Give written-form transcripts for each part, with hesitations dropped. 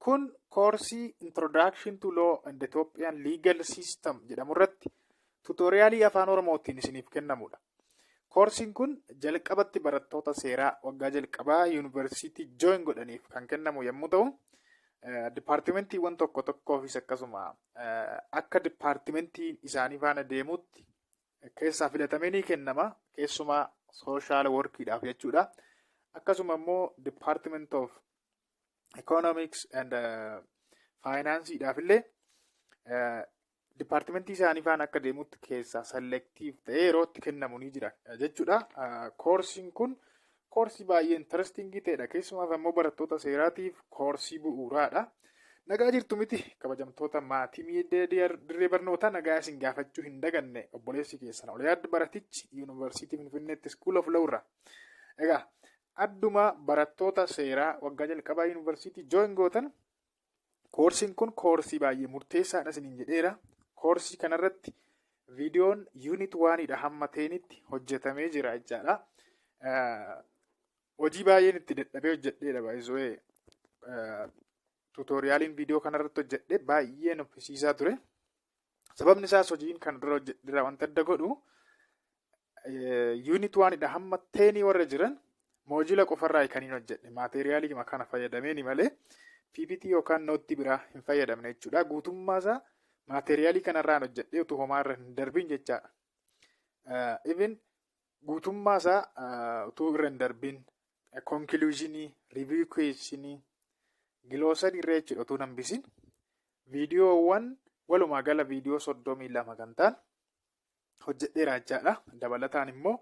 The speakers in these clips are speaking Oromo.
Kun koorsii Introduction to Law and Ethiopian Legal System jedhamu irratti tuutoriyaalii afaan Oromootiin isiniif kennamudha. Koorsiin kun jalqabatti barattoota seeraa waggaa jalqabaa yuunivarsiitii jooyin godhaniif kan kennamu yommuu ta'u, dipaartimentiiwwan tokko tokkoofis akkasuma akka dipaartimentii isaanii faana deemuutti keessaa filatamee ni kennama. Keessumaa sooshaal workiidhaaf jechuudha. Akkasuma immoo Department of Economics and Financeidhaaf illee dipaartimentii isaanii faana akka deemutti keessaa selektiif ta'ee yerootti kennamu ni jira jechuudha. Koorsiin kun koorsii baay'ee interestingii ta'edha. Keessumaaf immoo barattoota seeraatiif koorsii bu'uuraadha. Nagaa jirtu miti kabajamtoota maatii dirree barnootaa, nagaa isin gaafachuu hin daganne obboleessi keessan Oliyaad Baratichi yuunivarsiitii Finfinneetti School of Law irra. Egaa adduma barattoota seeraa waggaa jalqabaa yuunivarsiitii jooyin gootan koorsiin kun koorsii baay'ee murteessaadha isiniin jedheera. Koorsii kanarratti viidiyoon yuunit 1dha hamma 10tti hojjetamee jira jechaadha. Hojii baay'een itti dadhabee hojjedheedha baay'isoo tuutoriyaaliin viidiyoo kanarratti hojjedhe baay'ee nuffisiisaa ture. Sababni isaas hojiin kan dura hojjedheera wanta adda godhu yuunit 1dha hamma 10 warra jiran moojila qofarraa kan hin hojjedhe maateeriyaalii kana fayyadameeni malee PPT yookaan nootti biraa hin fayyadamne jechuudha. Guutummaa isaa maateeriyaalii kanarraan hojjedhe utuu homaarra hin darbin jechaadha. Even guutummaa isaa utuu irra hin darbin conclusionii, review questionii, glossarii irra jechuudha utuu hin hambisin viidiyoowwan walumaa gala viidiyoo 32 kan ta'an hojjedheera jechaadha. Dabalataan immoo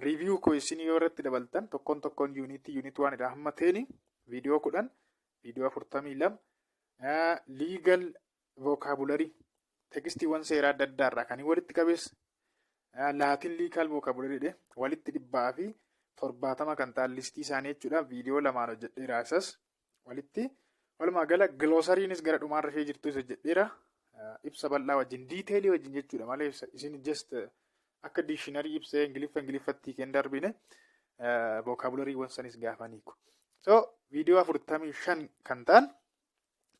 review questionii yoo irratti dabaltan tokkoon yuunit 1dha hamma 10 viidiyoo 10 viidiyoo 42 legal vocabulary tekstiiwwan seeraa adda addaa irraa kan walitti qabees laatiin legal vocabulary walitti 170 kan ta'an listii isaanii jechuudha. Viidiyoo 2 hojjedheera isas walitti walumaa gala glossariinis gara dhumaarra ishee jirtu isa hojjedheera. Ibsa bal'aa wajjin diiteelii wajjin jechuudha malee isin just akka diishinarii ibsee ingiliffatti kan darbine vocabulariiwwan sanis gaafaniiku. So viidiyoo 45 kan ta'an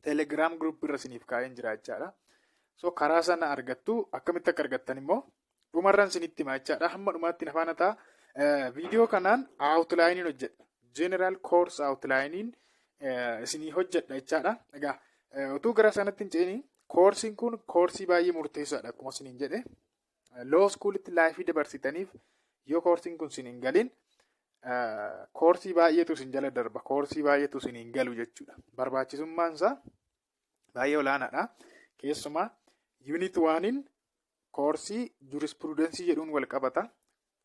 Telegram group irra isiniif kaa'een jira jechaadha. So karaa sana argattu. Akkamitti akka argattan immoo dhumarran isinitti himaa jechaadha. Hamma dhumaatti nafaana ta'a. Viidiyoo kanaan outlinein hojjedha. General course outlinein isinii hojjedha jechaadha. Egaa utuu gara sanatti hin ceeni koorsiin kun koorsii baay'ee murteessaadha akkuma isiniin jedhe. Law schoolitti laayifii dabarsitaniif yoo koorsiin kun isin hin galin koorsii baay'eetu isin jala darba. Koorsii baay'eetu isin hin galu jechuudha. Barbaachisummaan isaa baay'ee olaanaadha. Keessumaa yuunit 1in koorsii juurispruudensii jedhuun wal qabata.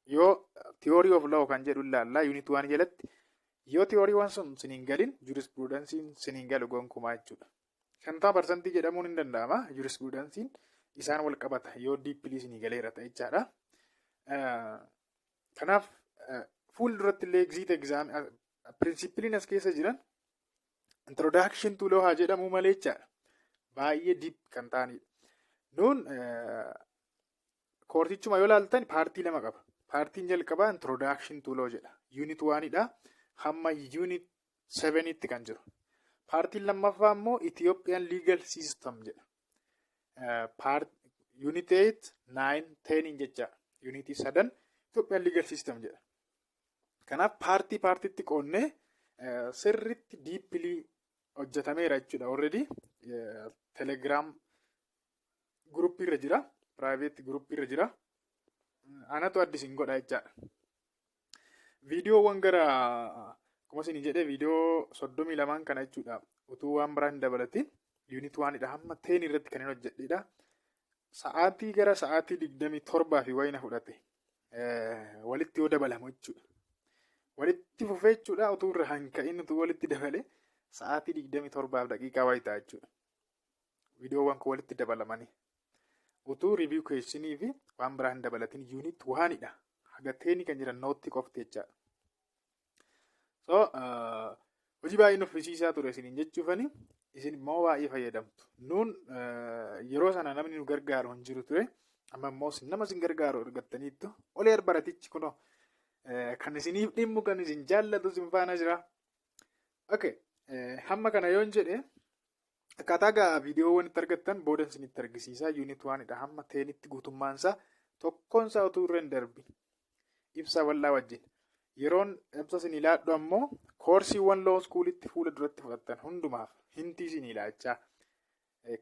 Yoo theory of law kan jedhu ilaallaa yuunit 1 jalatti yoo theoryiiwwan sun isin hin galin juurispruudensiin isin hin galu gonkumaa jechuudha. 50% jedhamuun hin danda'ama. Juurispruudensiin isaan wal qabata yoo diippilii isin galeera ta'e jechaadha. Kanaaf fuulduratti illee exit exam principiliin as keessa jiran introduction to law haa jedhamu malee jechaadha. Baay'ee deep kan ta'anidha. Nuun koorsichuma yoo ilaaltan paartii 2 qaba. Paartiin jalqabaa introduction to law jedha. Unit 1dha hamma unit 7tti kan jiru. Paartiin lammaffaa immoo Ethiopian Legal System jedha. Unit 8, 9, 10 jecha. Unit 7 Ethiopian Legal System jedha. Kanaaf paartiitti qoonnee sirriitti diippilii hojjetameera jechuudha. Already Telegram group irra jira. Private group irra jira. Anatu addis hin godha jechaadha. Viidiyoowwan gara akkuma isin jedhee viidiyoo 32 kana jechuudha. Utuu waan biraan hin dabalatin yuunit 1dha hamma 10 irratti kan hin hojjedheedha. Sa'aatii gara sa'aatii 27 fi wayina fudhate. Walitti yoo dabalamu jechuudha. Walitti fufee jechuudha utuu irra hanqa'in utuu walitti dabale sa'aatii 27 daqiiqaa wayitaa jechuudha. Viidiyoowwan kun walitti dabalamanii utuu review questionii fi waan biraa hin dabalatin yuunit 1dha. Haga 10 kan jiran nootti qofti jechaadha. So hojii baay'ee nuffisiisaa ture isiniin jechuufani isin immoo baay'ee fayyadamtu. Nuun yeroo sana namni nu gargaaru hin jiru ture. Amma immoo nama isin gargaaru argattaniittu Oliyaad Baratichi kunoo kan isiniif dhimmu kan isin jaallatu isin faana jira. Okay. Hamma kana yoon jedhe Akkaataa gaa viidiyoowwan itti argattan booda isinitti argisiisa. Yuunit 1dha hamma 10tti guutummaansaa tokkoonsaa utuu irra hin darbi. Ibsa bal'aa wajjin. Yeroon ibsa isin ilaadhu ammoo koorsiiwwan loo iskuulitti fuula duratti fudhattan hundumaaf hintii isin ilaachaa.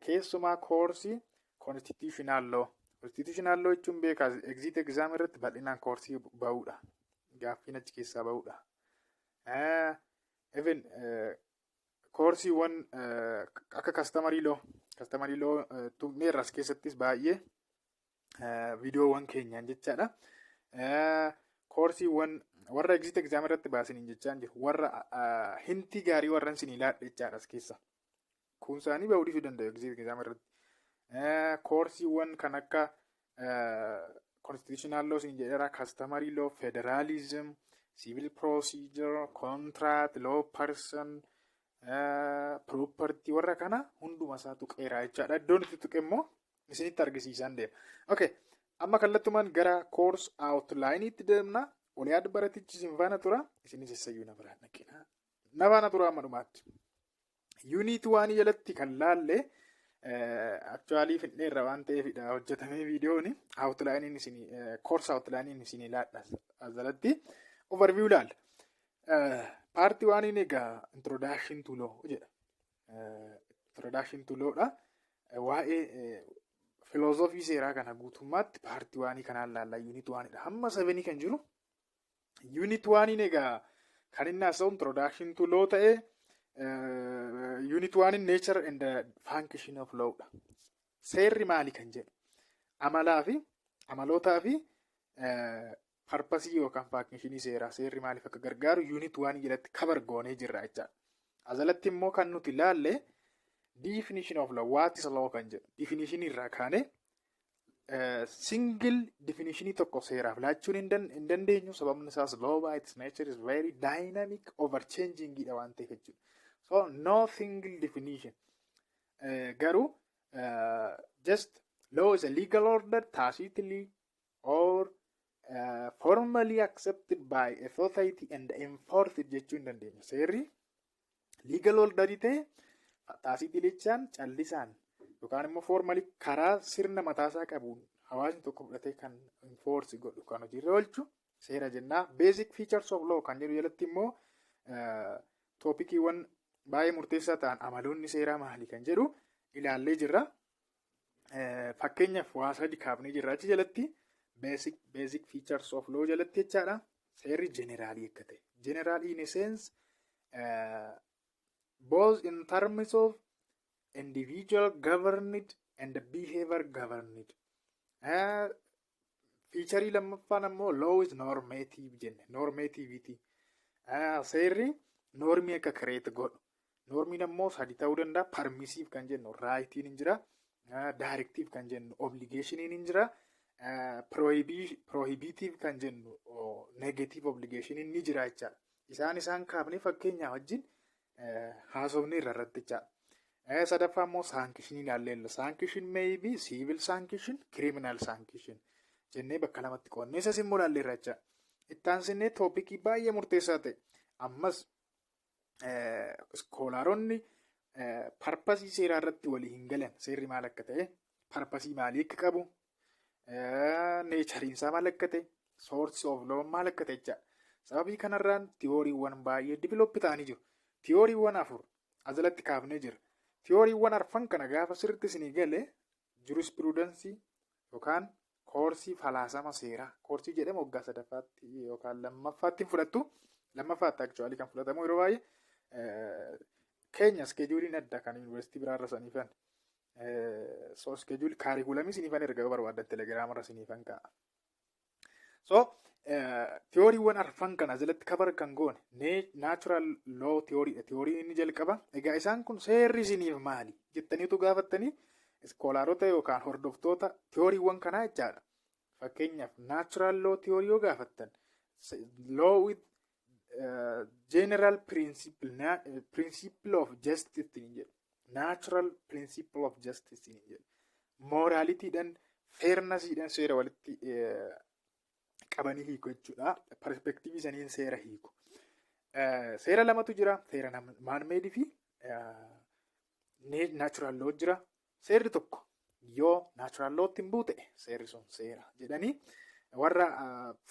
Keessumaa koorsii konstitutional law. Konstitutional law jechuun beekaa exit exam irratti bal'inaan koorsii ba'uudha. Gaaffiin achi keessaa ba'uudha. Even koorsiiwwan akka customary law tuqneerras keessattis baay'ee viidiyoowwan keenyaan jechaadha. Koorsiiwwan warra exit exam irratti baasaniin jechaan jiru. Warra hintii gaarii warra isin ilaadha jechaadha as keessa. Kun isaanii ba'uu dhiisuu danda'u exit exam irratti. Koorsiiwwan kan akka constitutional law isin jedheera, customary law, federalism, civil procedure, contract, law person, property warra kana hunduma isaa tuqeera jechaadha. Iddoon itti tuqe immoo isinitti argisiisan deema. Okay. Amma kallattumaan gara course outline'itti deemna. Oliyaad baratichi isin faana tura. Isinis eessayyuu na biraan dhaqina. Na faana tura amma dhumaatti. Unit 1 jalatti kan laalle actually finneerra waan ta'eefidha hojjetamee viidiyoon outline'iin isin course outline'iin isin ilaadha jalatti overview laalla. Part 1 egaa introduction to law jedha. Introduction to lawdha. Waa'ee filoosofii seeraa kana guutummaatti paartii 1 kanaan laallaa unit 1dha. Hamma 7 kan jiru. Unit 1 egaa kan inni haasa'u introduction to law ta'ee unit 1 nature and the function of lawdha. Seerri maali kan jedhu amalootaa fi purpose yookaan functionii seeraa seerri maaliif akka gargaaru unit 1 jalatti cover goonee jirra jechaadha. Asalatti immoo kan nuti ilaalle definition of law, what is law kan jedhu definition irraa kaane single definition tokko seeraaf laachuun hin dandeenyu. Sababni isaas law by its nature is very dynamic, over changing dha waan ta'eef jechuudha. So no single definition. Garuu just law is a legal order tacitly or formally accepted by a society and enforced jechuun dandeenya. Seerri legal order ta'e tacitly jechaan callisaan yookaan immoo formally karaa sirna mataasaa qabuun hawaasni tokko fudhatee kan enforce godhu kan hojiirra oolchu seera jennaa. Basic features of law kan jedhu jalatti immoo toopikiiwwan baay'ee murteessaa ta'an amaloonni seeraa maali kan jedhu ilaallee jirra. Fakkeenyaaf waa sadi kaafnee jirra achi jalatti basic features of law jalatti jechaadha. Seerri generaalii akka ta'e. General in a sense both in terms of individual governed and behavior governed. Featurii lammaffaan ammoo law is normative jenne. Normativity. Seerri normii akka create godhu. Normiin ammoo sadi ta'uu danda'a. Permissive kan jennu rightiin hin jira. Directive kan jennu obligationiin hin jira. Prohibitive kan jennu negative obligationiin ni jira jechaadha. Isaan kaafnee fakkeenyaa wajjin haasofni irratti jechaadha. Sadaffaa immoo sanction ilaalleella. Sanction may be civil sanction, criminal sanction jennee bakka lamatti qoonnee isas immoo ilaalleerra jechaadha. Itti aansinee toopikii baay'ee murteessaa ta'e ammas iskoolaaronni parpasii seeraa irratti walii hin galan. Seerri maal akka ta'e, parpasii maalii akka qabu, neechariinsaa maal akka ta'e, source of law maal akka ta'e jechaadha. Sababii kanarraan tiyooriiwwan baay'ee diviloppi ta'anii jiru. Tiyooriiwwan 4 asalatti kaafnee jira. Tiyooriiwwan 4 kana gaafa sirriitti isinii gale jurispruudensii yookaan koorsii falaasama seeraa koorsii jedhamu waggaa 3ffaatti yookaan 2ffaatti fudhattu. 2ffaatti actually kan fudhatamu yeroo baay'ee keenya skeejuuliin adda kan yuunivarsiitii biraarra saniifan so skeejuul kaarikulamii siniifan erga barbaadan telegiraamarra siniifan ka'a. So tiyooriiwwan 4 kana jalatti kabar kan goone natural law tiyooriidha. Tiyooriin inni jalqaba. Egaa isaan kun seerri isiniif maali jettaniitu gaafattanii iskoolaarota yookaan hordoftoota tiyooriiwwan kanaa jechaadha. Fakkeenyaaf natural law tiyoorii yoo gaafattan law with general principle of justice ni jedhu. Natural principle of justice ni jedhu. Moralityidhaan fairnessidhaan seera walitti qabanii hiiku jechuudha. Perspektiivii saniin seera hiiku. Seera lamatu jira. Seera man-made fi naachuraal loo jira. Seerri tokko yoo naachuraal lootti hin buute seerri sun seera jedhanii warra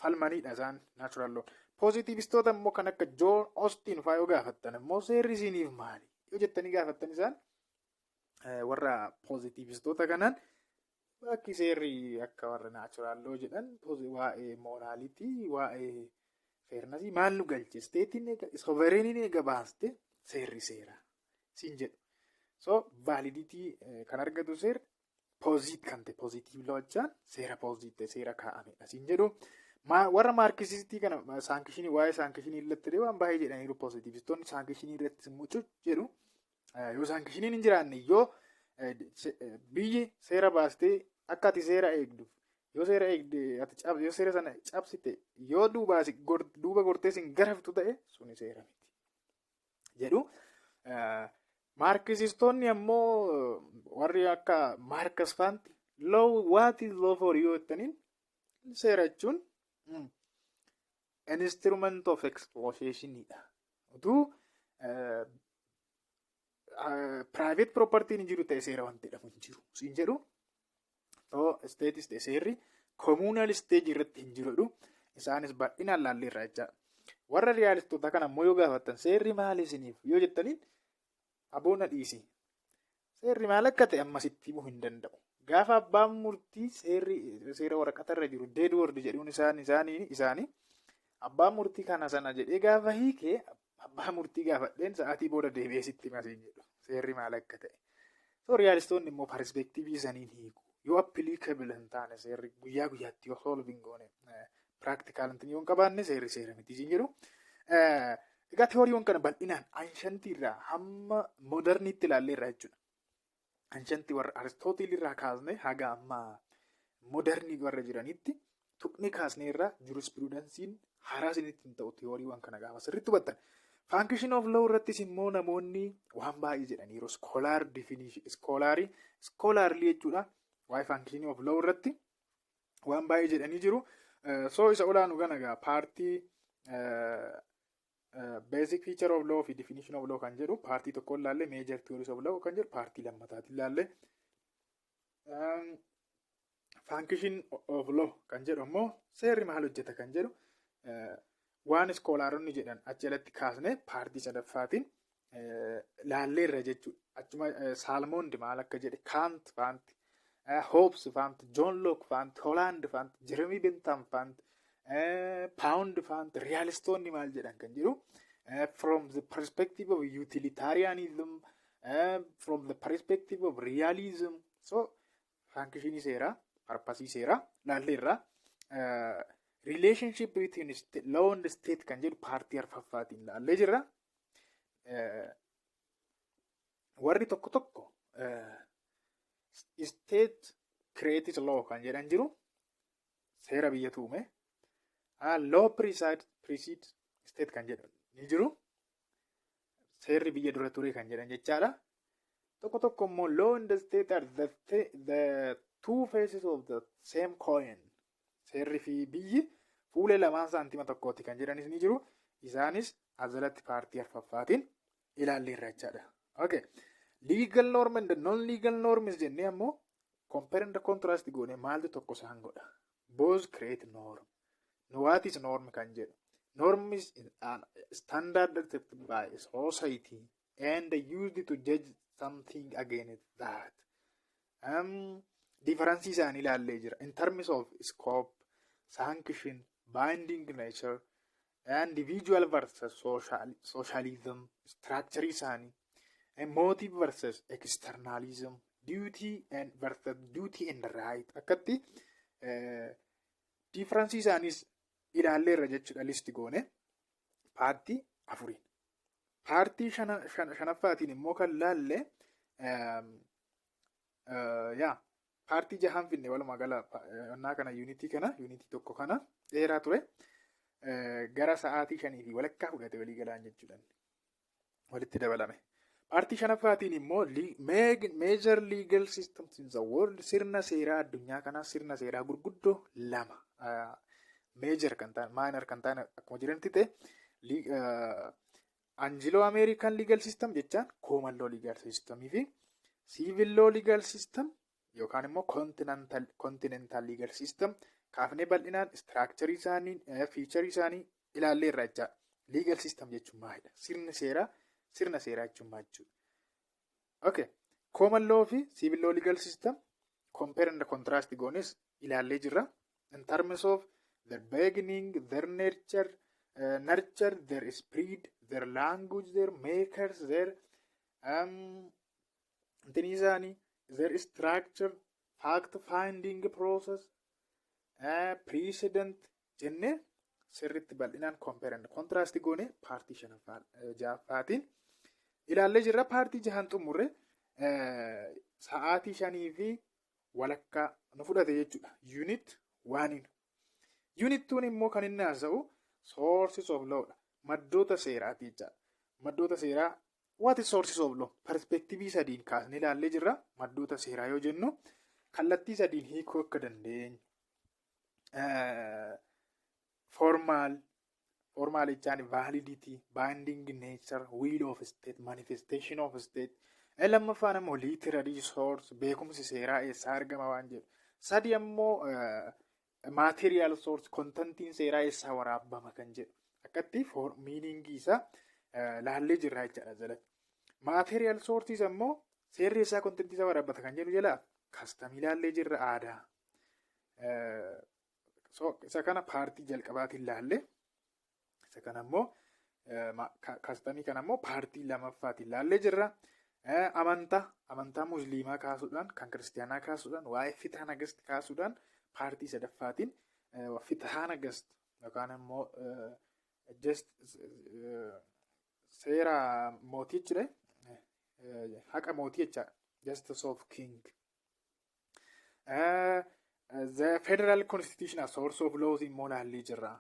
falmanidha isaan naachuraal loo. Poozitiivistoota immoo kan akka Joon Ostiin fa'aa yoo gaafattan immoo seerri isiniif maali yoo jettanii gaafattan isaan warra poozitiivistoota kanaan bakki seerri akka warra naachuraal loo jedhan waa'ee mooraalitii waa'ee feernasii maal nu galche isteetiin sovereeniin eega baaste seerri seera siin jedhu. So vaaliditii kan argatu seerri kan ta'e poozitiiv loochaan seera poozitiiv seera kaa'amedha siin jedhu. Warra maarkisistii kana saankishinii waa'ee saankishinii irratti waan baay'ee jedhaniiru poozitiivistoonni saankishinii irratti muchuu jedhu. Yoo saankishiniin hin jiraanne yoo biyyi seera baastee akka ati seera eegduuf yoo seera eegde yoo seera sana cabsite yoo duuba gortees hin garaftu ta'e suni seera miti jedhu. Maarkisistoonni ammoo warri akka Maarkas Faanti what is law for you jettaniin seera jechuun instrument of exploitationidha. Utuu private property hin jiru ta'e seera wanti jedhamu hin jiru siin jedhu. Steetis ta'e seerri communal stage irratti hin jiru. Isaanis bal'inaan laalleerra jecha. Warra riyaalistoota kana ammoo yoo gaafattan seerri maali isiniif yoo jettaniin aboona dhiisi. Seerri maal akka ta'e ammasitti himuu hin danda'u. Gaafa abbaan murtii seera waraqatarra jiru deed word jedhuun isaanii abbaan murtii kana sana jedhee gaafa hiikee abbaa murtii gaafadheen sa'aatii booda deebi'ee sitti masiin jedhu seerri maal akka ta'e. So riyaalistoonni immoo perspektiivii isaaniin hiiku. Yoo appiliikabila hin taane seerri guyyaa guyyaatti yoo solving goone piraaktikaalantiin yoo hin qabaanne seerri seera miti siin jedhu. Egaa teooriiwwan kana bal'inaan anshantii irraa hamma moderniitti ilaalleerra jechuudha. Anshantii warra Aristootil irraa kaasne haga amma modernii warra jiranitti tuqni kaasne irraa jurisprudensiin haraa isinitti hin ta'u teooriiwwan kana gaafa sirriitti hubattan. Function of law irrattis immoo namoonni waan baay'ee jedhaniiru. Scholarly jechuudha. Waa'ee function of law irratti waan baay'ee jedhanii jiru. So isa olaanu kana egaa paartii basic feature of law fi definition of law kan jedhu paartii tokkoon ilaalle major theories of law kan jedhu paartii lammataatiin ilaalle. Function of law kan jedhu ammoo seerri maal hojjeta kan jedhu waan iskoolaaronni jedhan achi jalatti kaasne paartii sadaffaatiin laalleerra jechuudha. Achuma Saalmoond maal akka jedhe Kaant faanti, Hobbes faanti, John Locke faanti, Holland faanti, Jeremy Bentham faanti, Pound faanti, Realistoonni maal jedhan kan jiru. From the perspective of utilitarianism, from the perspective of realism. So functionii seeraa, purposii seeraa laalleerra. Relationship between law and state kan jedhu paartii arfaffaatiin laallee jirra. Warri tokko state creates law kan jedhan jiru seera biyya tuume. Law precedes state kan jedhu ni jiru seerri biyya dura ture kan jedhan jechaadha. Tokko immoo law and state are the two faces of the same coin. Seerri fi biyyi fuula lamaan saantima tokkooti kan jedhanis ni jiru. Isaanis asalatti paartii arfaffaatiin ilaalleerra jechaadha. Okay. Legal norm and non-legal norms jennee ammoo compare and contrast goone maaltu tokko isaan godha. Both create norm. What is norm kan jedhu. Norm is an standard accepted by society and used to judge something against that. Difference isaanii ilaallee jira. In terms of scope, sanction, binding nature, individual versus socialism, structure isaanii, motive versus externalism, duty and versus duty and right. Akkatti difference isaanis ilaalleerra jechuudha listi goone paartii afuriin. Paartii shanaffaatiin immoo kan laalle paartii jahaan finne walumaa gala onnaa kana yuunitii tokko kana dheeraa ture gara sa'aatii 5 fi walakkaa fudhate walii galaan jechuudhaan walitti dabalame. Paartii shanaffaatiin immoo major legal systems in the world sirna seeraa addunyaa kanaa sirna seeraa gurguddoo lama major kan ta'an minor kan ta'an akkuma jiranitti ta'e Anglo American legal system jechaan common law legal system fi Civil law legal system yookaan immoo continental legal system kaafnee bal'inaan structure isaanii feature isaanii ilaalleerra jecha. Legal system jechuun maalidha? Sirna seeraa jechuun maal jechuudha? Okay. Common law fi civil law legal system compare and contrast goones ilaallee jirra. In terms of their beginning, their nurture, their spirit, their language, their makers, their their structure, fact finding process, precedent jennee sirriitti bal'inaan compare and contrast goone paartii ja'affaatiin ilaallee jirra. Paartii jahan xumurre sa'aatii 5 fi walakkaa nu fudhate jechuudha. Unit 1. Unit 2 immoo kan inni haasa'u sources of law dha. Maddoota seeraati jechaadha. Maddoota seeraa what is sources of law? Perspektiivii sadiin kaasnee ilaallee jirra. Maddoota seeraa yoo jennu kallattii sadiin hiikuu akka dandeenyu. Formal jechaan validity, binding nature, will of state, manifestation of state. Lammaffaan ammoo literary source, beekumsi seeraa eessaa argama waan jedhu. Sadi ammoo material source, contentiin seeraa eessaa waraabama kan jedhu. Akkatti meaning isaa laallee jirra jechaadha jalatti. Material sources ammoo seerri eessaa contentii isaa waraabbata kan jedhu jalaa kastamii laallee jirra aadaa. Isa kana paartii jalqabaatiin laallee. Isa kana ammoo kastamii kana ammoo paartii lamaffaatiin laallee jirra. Amantaa musliimaa kaasuudhaan kan kiristaanaa kaasuudhaan waa'ee fithaa nagast kaasuudhaan paartii sadaffaatiin fithaa nagast yookaan immoo seera mootii jechuudha. Haqa mootii jechaadha. Justice of king. The federal constitution as source of laws immoo laallee jirra.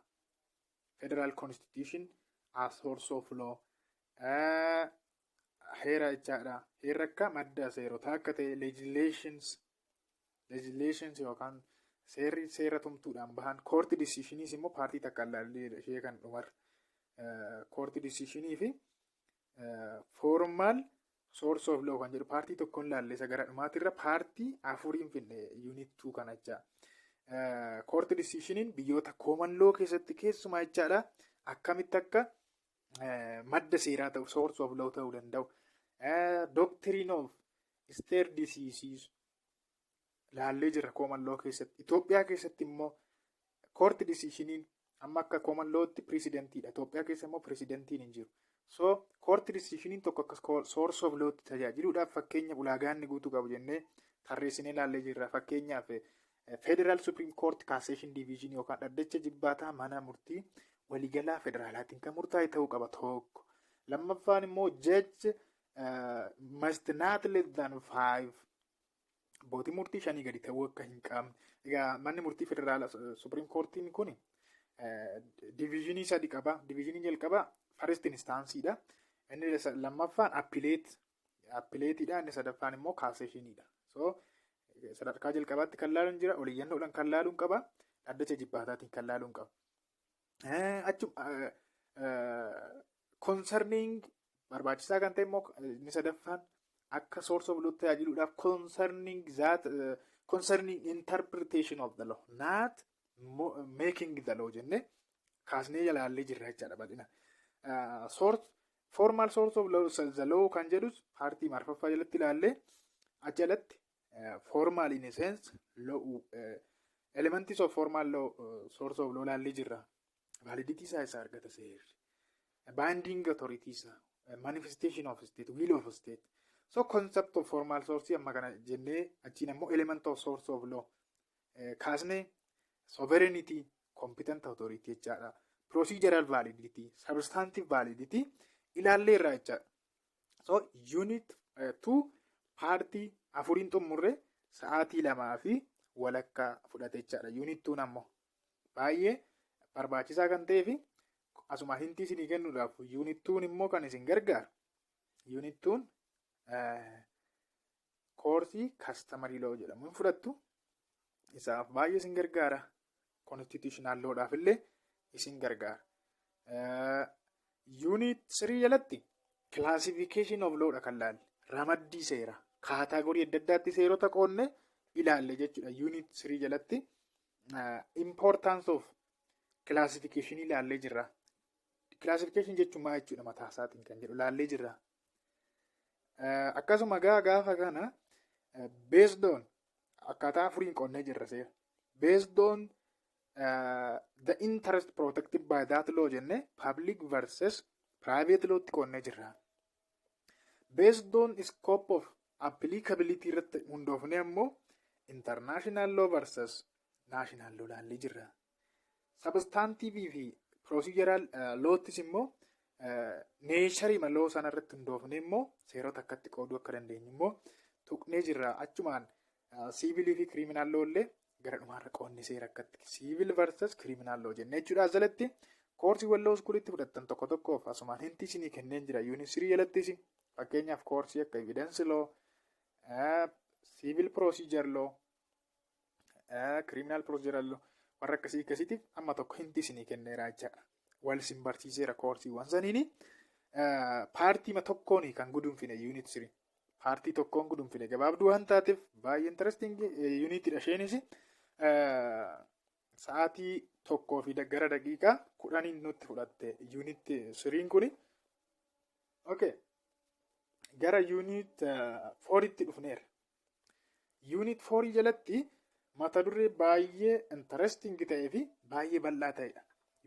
Federal constitution as source of law. Heera jechaadha. Heera akka madda seerotaa akka ta'e legislations yookaan seera tumtuudhaan bahan court decisions immoo paartii takka laallee ishee kan dhumar court decisionii fi formal source of law kan jedhu paartii tokkoon laallee isa gara dhumaatirra paartii afuriin finne unit 2 kana jecha. Court decisioniin biyyoota common law keessatti keessumaa jechaadha akkamitti akka madda seeraa ta'u source of law ta'uu danda'u. Doctrine of state decisions laallee jirra common law keessatti. Itoophiyaa keessatti immoo court decisioniin amma akka common lawtti presidentiidha. Itoophiyaa keessa immoo presidentiin hin jiru. So court decisioniin tokko akka source of lawtti tajaajiluudhaaf fakkeenya ulaagaan inni guutuu qabu jennee tarreessinee laallee jirra. Fakkeenyaaf Federal Supreme Court Cassation Division yookaan dhaddacha jibbaataa mana murtii waliigalaa federaalaatiin kan murtaa'e ta'uu qaba tokko. Lammaffaan immoo judge must not less than 5 abbootii murtii 5 gadi ta'uu akka hin qabne. Egaa manni murtii federaalaa Supreme Courtiin kun divisionii 3 qaba. Divisionii jalqabaa first instanceedha. Inni lammaffaan appealeetidha. Inni sadaffaan immoo cassationidha. So sadarkaa jalqabaatti kan laaluun jira. Oliyyannoodhaan kan laaluun qaba. Dhaddacha jibbaataatiin kan laaluun qaba. Concerning barbaachisaa kan ta'e immoo inni sadaffaan akka source of law tajaajiluudhaaf concerning interpretation of the law not making the law jennee kaasnee ilaallee jirra jechaadha bal'ina. Formal source of law the law kan jedhus paartii marfaffaa jalatti ilaallee ajalatti formal in a sense law elements of formal law source of law ilaallee jirra. Validity isaa argata seerri. Binding authority isaa manifestation of state, will of state. So concept of formal source amma kana jennee achiin ammoo element of source of law kaasnee sovereignty, competent authority jechaadha. Procedural validity, substantive validity ilaallee irraa jechaadha. So unit 2 paartii afuriin xumurre sa'aatii 2 fi walakkaa fudhate jechaadha. Unit 2 ammoo baay'ee barbaachisaa kan ta'ee fi asuma hintii isinii kennuudhaaf unit 2 immoo kan isin gargaaru. Unit 2 koorsii customary law jedhamuun fudhattu. Isaaf baay'ee isin gargaara. Constitutional lawdhaaf illee isin gargaara. Unit 3 jalatti classification of lawdha kan laalle. Ramaddii seeraa kaataagorii adda addaatti seerota qoonne ilaalle jechuudha. Unit 3 jalatti importance of classification ilaallee jirra. Classification jechuun maal jechuudha mataa isaatiin kan jedhu ilaallee jirra. Akkasuma gaafa kana based on akkaataa afuriin qoonnee jirra seera. Based on the interest protected by that law jenne public versus private law tti qoonnee jirra. Based on scope of applicability irratti hundoofne ammoo international law versus national law ilaallee jirra. Substantive fi procedural lawttis immoo nature law sana irratti hundoofne immoo seerota akkatti qooduu akka dandeenyu immoo tuqnee jirra. Achumaan civil fi criminal law illee gara dhumaarra qoonni seera akkatti civil versus criminal law jennee jechuudha. Asalatti koorsii walloo iskuulitti fudhattan tokko tokkoof asumaan hinti isinii kenneen jira. Unit 3 jalattis fakkeenyaaf koorsii akka evidence law, civil procedure law, criminal procedural law warra akkasiitiif amma tokko hinti isinii kenneera jechaadha. Wal isin barsiiseera koorsiiwwan saniini. Paartiima tokkoon kan gudunfine unit 3. Paartii tokkoon gudunfine gabaabduu waan taateef baay'ee interesting unitidha isheenis. Sa'aatii tokkoo fi gara daqiiqaa 10 nutti fudhatte unit 3 kuni. Okay. Gara unit 4tti dhufneera. Unit 4 jalatti mata duree baay'ee interesting ta'ee fi baay'ee bal'aa ta'edha.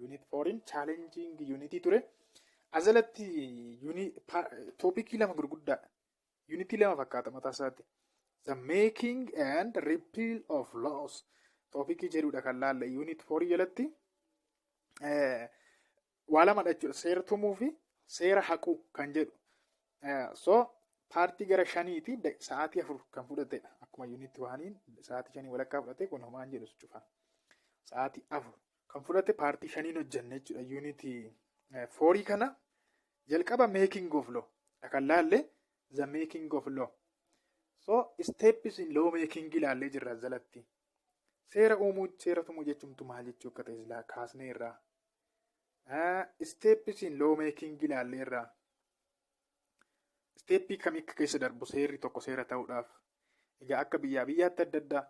Unit 4 challenging unity ture. Asalatti toopikii lama gurguddaadha. Unity lama fakkaata mataa isaatti. The making and repeal of laws. Toopikii jedhudha kan laalle unit 4 jalatti waa lamadha jechuudha. Seera tumuu fi seera haquu kan jedhu. So paartii gara 5ti sa'aatii 4 kan fudhatedha. Akkuma unit 1 sa'aatii 5 walakkaa fudhate kun homaan jedhu cufa. Sa'aatii 4 kan fudhate paartii 5 hojjenne jechuudha. Unit 4 kana jalqaba making of law kan laalle the making of law. So steps in law making ilaallee jirra jalatti. Seera uumuu seera tumuu jechuun maal jechuu akka ta'e kaasnee irraa. Steps in law making ilaallee irraa. Steppii kamii akka keessa darbu seerri tokko seera ta'uudhaaf. Egaa akka biyyaatti adda addaa.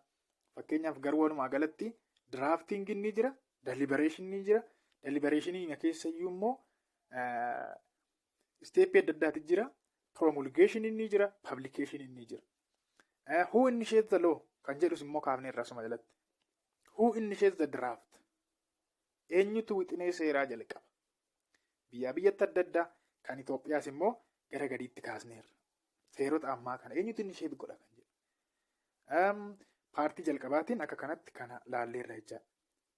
Fakkeenyaaf garuu walumaa galatti drafting ni jira, deliberation ni jira. Deliberation keessa iyyuu immoo steppii adda addaati jira. Promulgation ni jira, publication ni jira. Who initiates the law kan jedhus immoo kaafnee irraa suma jalatti. Who initiates the draft? Eenyutu wixinee seeraa jalqaba? Biyyatti adda addaa kan Itoophiyaas immoo gara gadiitti kaasneerra. Seerota ammaa kana eenyutu initiate godha kan jedhu. Paartii jalqabaatiin akka kanatti kana laalleerra jechaadha.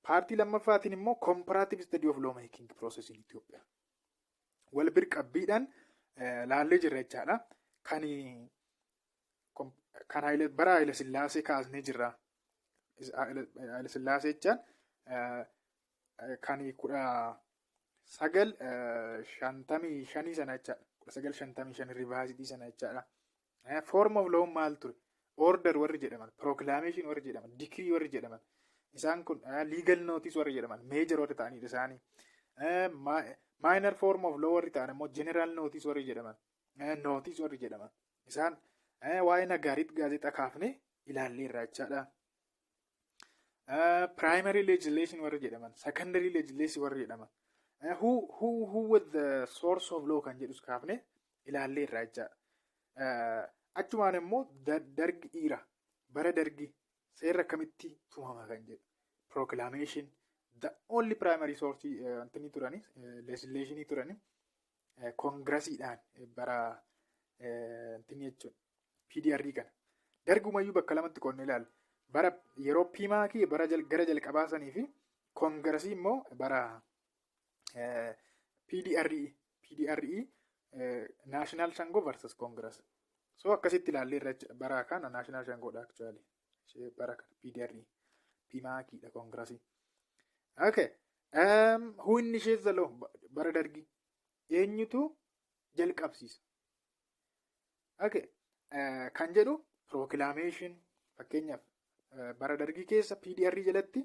Paartii lammaffaatiin immoo comparative study of law making process in Itoophiyaa. Wal birqabbiidhaan laallee jirra jechaadha. Kan bara Haile Sillaasee kaasnee jirra. Haile Sillaasee jechaan kan 1955 sana jechaadha. 1955 rivaasitii sana jechaadha. Form of law maal ture? Order warri jedhaman, proclamation warri jedhaman, decree warri jedhaman. Isaan kun legal notice warri jedhaman, major warri ta'anidha isaanii. Minor form of law warri ta'an immoo general notice warri jedhaman, notice warri jedhaman. Isaan waa'ee nagaariitti gaazexaa kaafne ilaalleerra jechaadha. Primary legislation warri jedhaman, secondary legislation warri jedhaman. Who was the source of law kan jedhus kaafne ilaalleerra jechaadha. Achumaan immoo dargi dhiira bara dargi seera akkamitti tumama kan jedhu. Proclamation the only primary source antini turani legislation turani kongresiidhaan bara antini jechuudha. PDR kana dargumayyuu bakka lamatti qoonnee ilaalle. Bara yeroo piimaakii bara gara jalqabaa sanii fi kongiresii immoo bara PDRE National Shango versus Congress. So akkasitti ilaalleerra bara kana National Shangoodha actually. Bara kana PDRE piimaakiidha kongiresii. Okay. Who initiates the law? Bara dargi. Eenyutu jalqabsiisa? Okay. Kan jedhu proclamation fakkeenyaaf bara dargii keessa PDR jalatti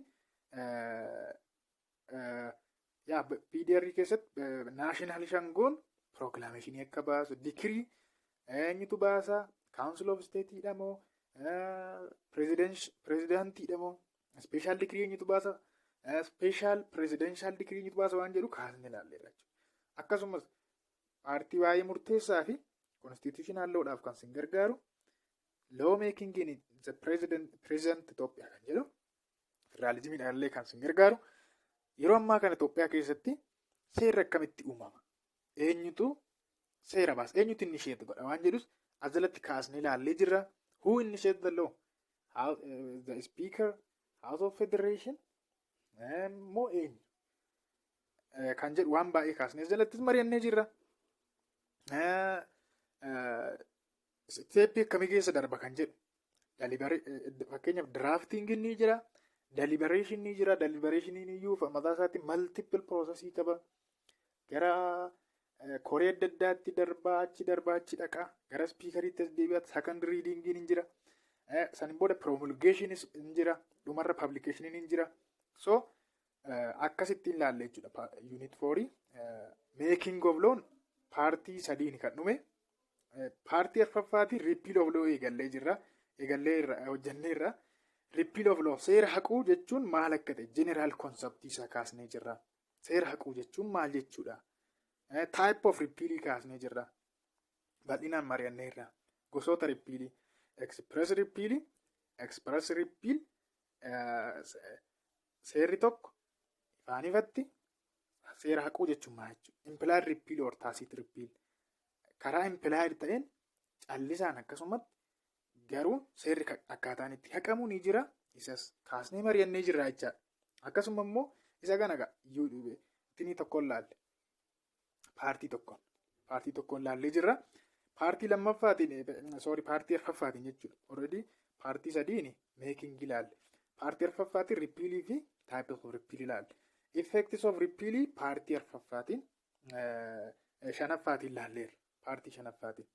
PDR keessatti naashinaal shangoon proclamation akka baasu decree eenyutu baasa Council of Stateedha moo pirezidaantiidha moo special decree eenyutu baasa special presidential decree eenyutu baasa waan jedhu kaasnee ilaalleerra jechuudha. Akkasumas paartii baay'ee murteessaa fi constitutional law'dhaaf kan sin gargaaru law making in the president Itoophiyaa kan jedhu federaalizimiidhaan illee kan sin gargaaru yeroo ammaa kana Itoophiyaa keessatti seerri akkamitti uumama eenyutu seera baasa eenyutu initiate godha waan jedhus ajalatti kaasnee ilaallee jirra. Who initiated the law? The speaker, House of Federation, moo eenyu kan jedhu waan baay'ee kaasnee ajalattis mari'annee jirra. Steepii akkamii keessa darba kan jedhu fakkeenyaaf drafting ni jira, deliberation ni jira. Deliberation iyyuu mataa isaatti multiple processii qaba. Gara koree adda addaatti darbaa achi dhaqa gara spiikariitti as deebi'aatti second reading ni jira. Saniin booda promulgation ni jira. Dhumarra publication ni jira. So akkasitti ilaalle jechuudha. Unit 4 making of law paartii sadiin kan dhume. Paartii arfaffaatiin repeal of law eegallee jirra. Eegallee hojjannee irra. Repeal of law seera haquu jechuun maal akka ta'e general concept isaa kaasnee jirra. Seera haquu jechuun maal jechuudha? Type of repeal kaasnee jirra. Bal'inaan mari'annee irra. Gosoota repeal, express repeal, seerri tokko ifaan ifatti seera haquu jechuun maal jechuudha? Implied repeal or tacit repeal. Karaa implied ta'een callisaan akkasumatti garuu seerri akkaataan itti haqamu ni jira. Isas kaasnee mari'annee jirra jechaadha. Akkasuma immoo isa kana ittiin tokkoon laalle. Paartii tokkoon laallee jirra. Paartii arfaffaatiin jechuudha. Already paartii sadiin making ilaalle. Paartii arfaffaatiin repealii fi type of repeal ilaalle. Effects of repeal paartii arfaffaatiin shanaffaatiin laalleerra. Paartii shanaffaatiin.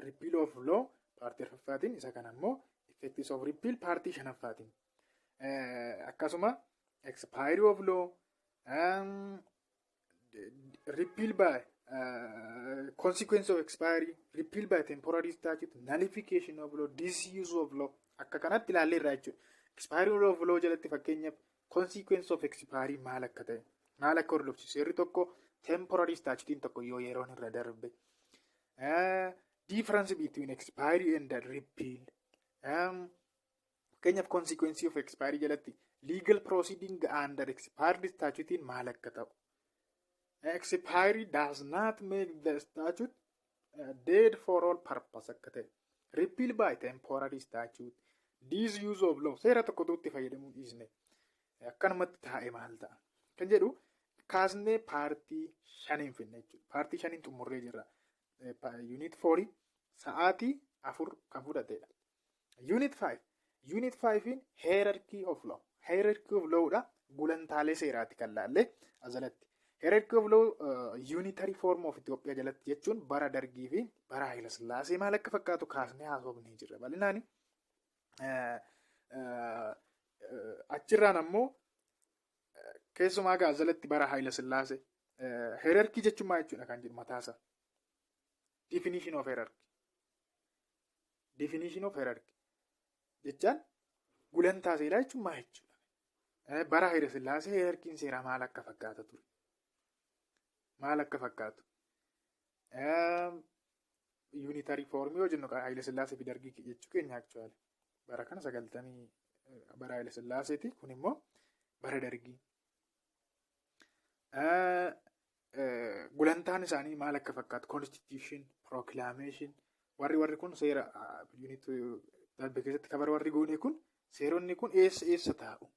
Repeal of law paartii arfaffaatiin isa kana immoo effects of repeal paartii shanaffaatiin. Akkasuma expiry of law repeal by consequence of expiry, repeal by temporary statute, nullification of law, disuse of law. Akka kanatti ilaallee irraa jechuudha. Expiry of law jalatti fakkeenyaaf consequence of expiry maal akka ta'e, maal akka hordofsiisu seerri tokko temporary statutein tokko yoo yeroon irra darbe. Difference between expiry and repeal. Fakkeenyaaf consequence of expiry jalatti legal proceeding under expired statutein maal akka ta'u. Expiry does not make the statute dead for all purpose akka ta'e. Repeal by temporary statute. Disuse of law. Seera tokko tuutti fayyadamuu dhiisne. Akkanumatti taa'e maal ta'a? Kan jedhu kaasnee paartii shaniin finne jechuudha. Paartii shaniin xumurree jirra. Unit 4 sa'aatii 4 kan fudhatedha. Unit 5. Unit 5 hierarchy of law. Hierarchy of lawdha. Gulantaalee seeraati kan laalle asalatti. Hierarchy of law unitary form of Itoophiyaa jalatti jechuun bara Dargii fi bara Haayila Sillaasee maal akka fakkaatu kaasnee haasofnee jirra. Bal'inaan achirraan ammoo keessumaa jalatti bara Haayila Sillaasee hierarchy jechuun maal jechuudha kan jedhu mataasaa. Definition of hierarchy. Definition of hierarchy jechaan gulantaa seeraa jechuun maal jechuudha? Bara Haayila Sillaasee hierarchiin seeraa maal akka fakkaata ture? Maal akka fakkaatu? Unitary form yoo jennu Haayila Sillaasee fi Dargii jechuu keenya actually. Bara kana 90 bara Haayila Sillaaseeti. Kun immoo bara Dargii. Gulantaan isaanii maal akka fakkaatu? Constitution, proclamation. Warri kun seera unit darbe keessatti kabar warri goone kun seeronni kun eessa taa'u?